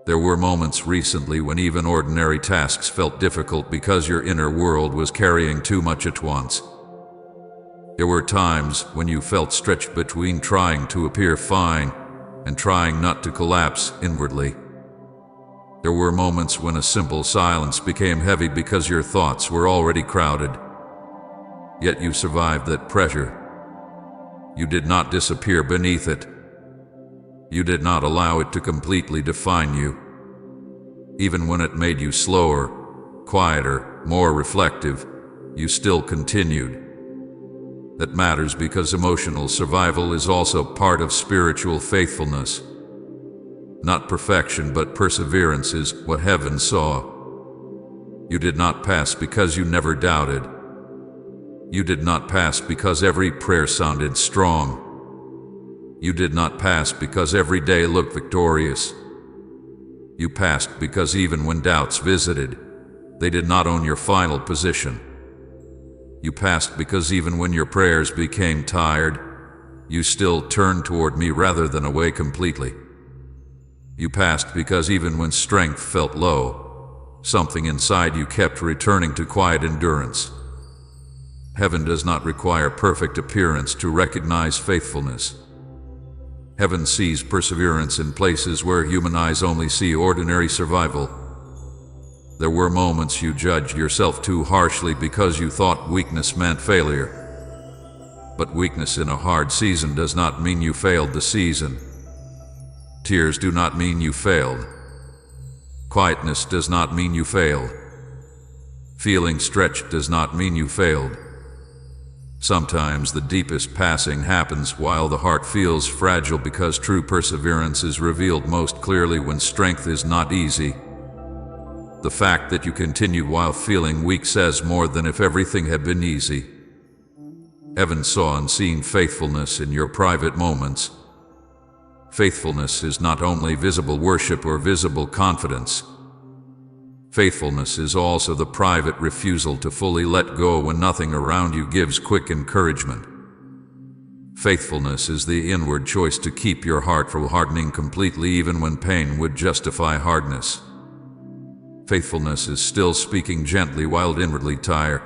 There were moments recently when even ordinary tasks felt difficult because your inner world was carrying too much at once. There were times when you felt stretched between trying to appear fine and trying not to collapse inwardly. There were moments when a simple silence became heavy because your thoughts were already crowded. Yet you survived that pressure. You did not disappear beneath it. You did not allow it to completely define you. Even when it made you slower, quieter, more reflective, you still continued. That matters because emotional survival is also part of spiritual faithfulness. Not perfection, but perseverance is what heaven saw. You did not pass because you never doubted. You did not pass because every prayer sounded strong. You did not pass because every day looked victorious. You passed because even when doubts visited, they did not own your final position. You passed because even when your prayers became tired, you still turned toward me rather than away completely. You passed because even when strength felt low, something inside you kept returning to quiet endurance. Heaven does not require perfect appearance to recognize faithfulness. Heaven sees perseverance in places where human eyes only see ordinary survival. There were moments you judged yourself too harshly because you thought weakness meant failure. But weakness in a hard season does not mean you failed the season. Tears do not mean you failed. Quietness does not mean you failed. Feeling stretched does not mean you failed. Sometimes the deepest passing happens while the heart feels fragile because true perseverance is revealed most clearly when strength is not easy. The fact that you continued while feeling weak says more than if everything had been easy. Heaven saw unseen faithfulness in your private moments. Faithfulness is not only visible worship or visible confidence. Faithfulness is also the private refusal to fully let go when nothing around you gives quick encouragement. Faithfulness is the inward choice to keep your heart from hardening completely even when pain would justify hardness. Faithfulness is still speaking gently while inwardly tired.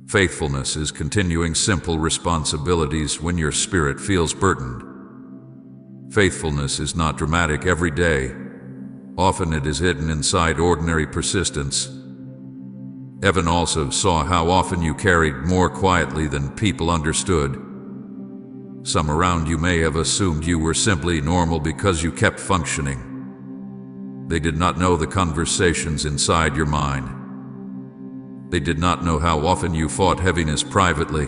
Faithfulness is continuing simple responsibilities when your spirit feels burdened. Faithfulness is not dramatic every day. Often it is hidden inside ordinary persistence. Heaven also saw how often you carried more quietly than people understood. Some around you may have assumed you were simply normal because you kept functioning. They did not know the conversations inside your mind. They did not know how often you fought heaviness privately.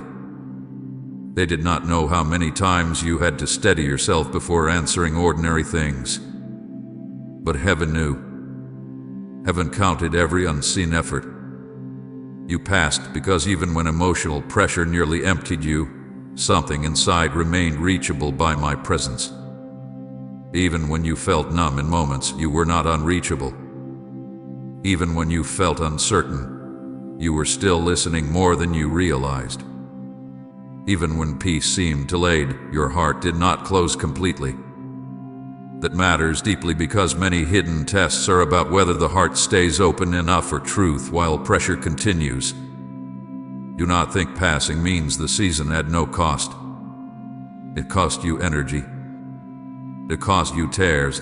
They did not know how many times you had to steady yourself before answering ordinary things. But heaven knew. Heaven counted every unseen effort. You passed because even when emotional pressure nearly emptied you, something inside remained reachable by my presence. Even when you felt numb in moments, you were not unreachable. Even when you felt uncertain, you were still listening more than you realized. Even when peace seemed delayed, your heart did not close completely. That matters deeply because many hidden tests are about whether the heart stays open enough for truth while pressure continues. Do not think passing means the season had no cost. It cost you energy. It cost you tears.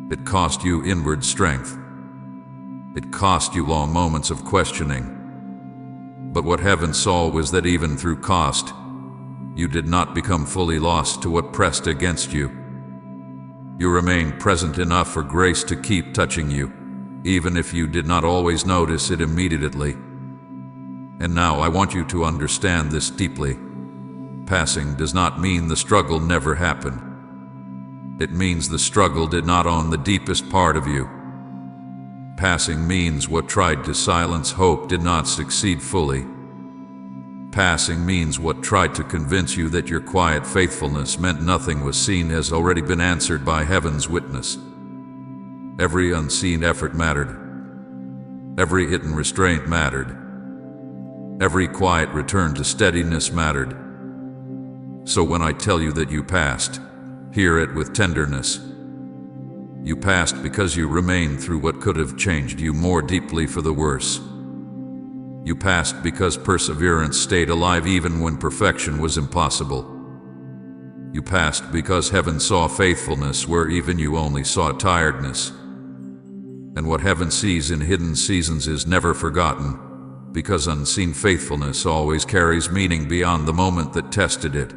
It cost you inward strength. It cost you long moments of questioning. But what heaven saw was that even through cost, you did not become fully lost to what pressed against you. You remained present enough for grace to keep touching you, even if you did not always notice it immediately. And now I want you to understand this deeply. Passing does not mean the struggle never happened. It means the struggle did not own the deepest part of you. Passing means what tried to silence hope did not succeed fully. Passing means what tried to convince you that your quiet faithfulness meant nothing was seen has already been answered by heaven's witness. Every unseen effort mattered. Every hidden restraint mattered. Every quiet return to steadiness mattered. So when I tell you that you passed, hear it with tenderness. You passed because you remained through what could have changed you more deeply for the worse. You passed because perseverance stayed alive even when perfection was impossible. You passed because heaven saw faithfulness where even you only saw tiredness. And what heaven sees in hidden seasons is never forgotten, because unseen faithfulness always carries meaning beyond the moment that tested it.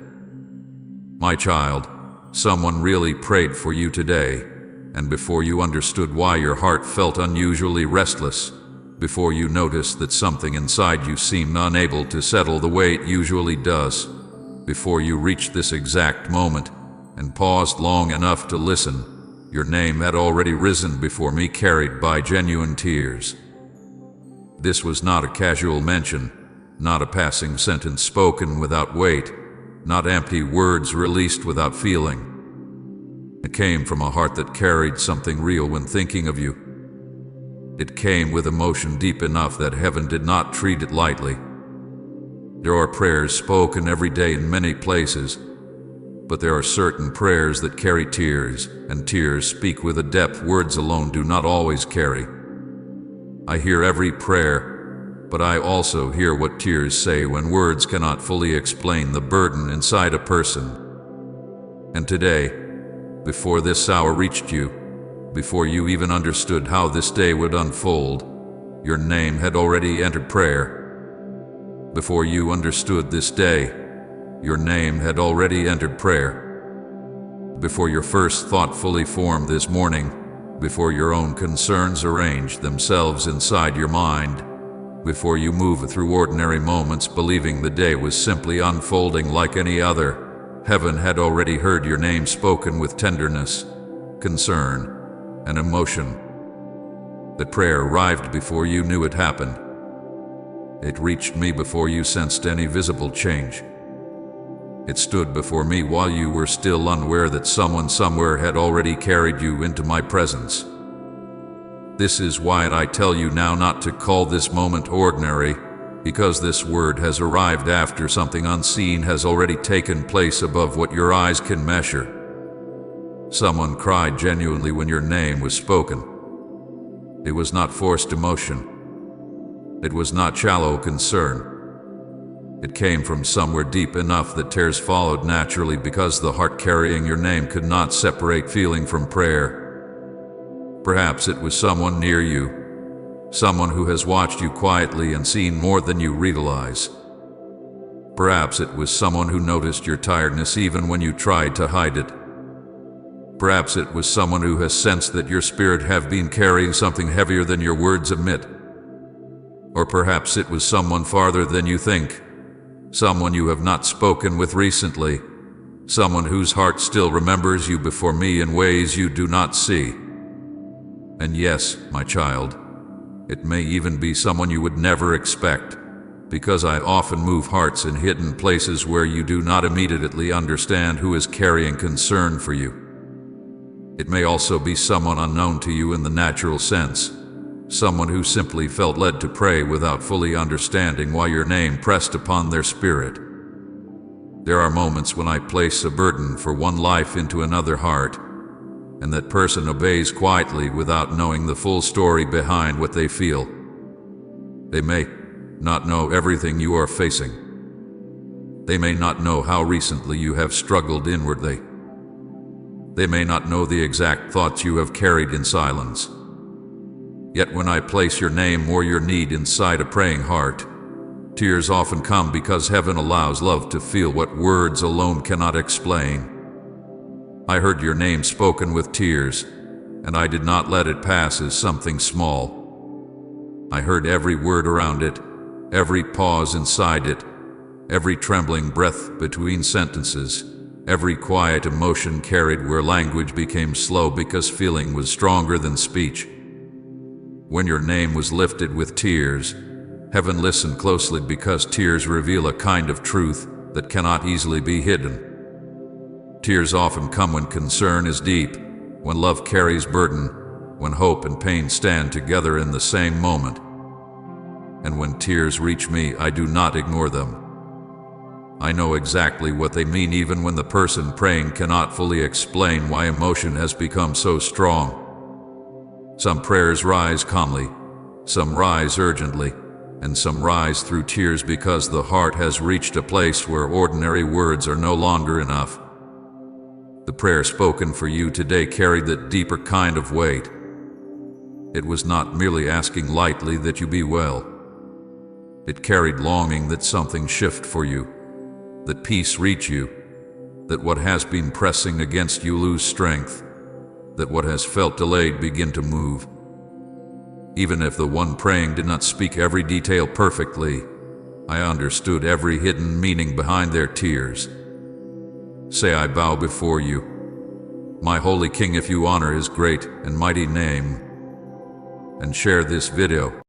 My child, someone really prayed for you today, and before you understood why your heart felt unusually restless, before you noticed that something inside you seemed unable to settle the way it usually does, before you reached this exact moment and paused long enough to listen, your name had already risen before me, carried by genuine tears. This was not a casual mention, not a passing sentence spoken without weight, not empty words released without feeling. It came from a heart that carried something real when thinking of you. It came with emotion deep enough that heaven did not treat it lightly. There are prayers spoken every day in many places, but there are certain prayers that carry tears, and tears speak with a depth words alone do not always carry. I hear every prayer, but I also hear what tears say when words cannot fully explain the burden inside a person. And today, before this hour reached you, before you even understood how this day would unfold, your name had already entered prayer. Before you understood this day, your name had already entered prayer. Before your first thought fully formed this morning, before your own concerns arranged themselves inside your mind, before you moved through ordinary moments believing the day was simply unfolding like any other, heaven had already heard your name spoken with tenderness, concern, and emotion. That prayer arrived before you knew it happened. It reached me before you sensed any visible change. It stood before me while you were still unaware that someone somewhere had already carried you into my presence. This is why I tell you now not to call this moment ordinary, because this word has arrived after something unseen has already taken place above what your eyes can measure. Someone cried genuinely when your name was spoken. It was not forced emotion. It was not shallow concern. It came from somewhere deep enough that tears followed naturally because the heart carrying your name could not separate feeling from prayer. Perhaps it was someone near you, someone who has watched you quietly and seen more than you realize. Perhaps it was someone who noticed your tiredness even when you tried to hide it. Perhaps it was someone who has sensed that your spirit have been carrying something heavier than your words admit. Or perhaps it was someone farther than you think, someone you have not spoken with recently, someone whose heart still remembers you before me in ways you do not see. And yes, my child, it may even be someone you would never expect, because I often move hearts in hidden places where you do not immediately understand who is carrying concern for you. It may also be someone unknown to you in the natural sense, someone who simply felt led to pray without fully understanding why your name pressed upon their spirit. There are moments when I place a burden for one life into another heart, and that person obeys quietly without knowing the full story behind what they feel. They may not know everything you are facing. They may not know how recently you have struggled inwardly. They may not know the exact thoughts you have carried in silence. Yet when I place your name or your need inside a praying heart, tears often come because heaven allows love to feel what words alone cannot explain. I heard your name spoken with tears, and I did not let it pass as something small. I heard every word around it, every pause inside it, every trembling breath between sentences, every quiet emotion carried where language became slow because feeling was stronger than speech. When your name was lifted with tears, heaven listened closely because tears reveal a kind of truth that cannot easily be hidden. Tears often come when concern is deep, when love carries burden, when hope and pain stand together in the same moment. And when tears reach me, I do not ignore them. I know exactly what they mean even when the person praying cannot fully explain why emotion has become so strong. Some prayers rise calmly, some rise urgently, and some rise through tears because the heart has reached a place where ordinary words are no longer enough. The prayer spoken for you today carried that deeper kind of weight. It was not merely asking lightly that you be well. It carried longing that something shift for you, that peace reach you, that what has been pressing against you lose strength, that what has felt delayed begin to move. Even if the one praying did not speak every detail perfectly, I understood every hidden meaning behind their tears. Say, I bow before you, my holy King, if you honor his great and mighty name, and share this video.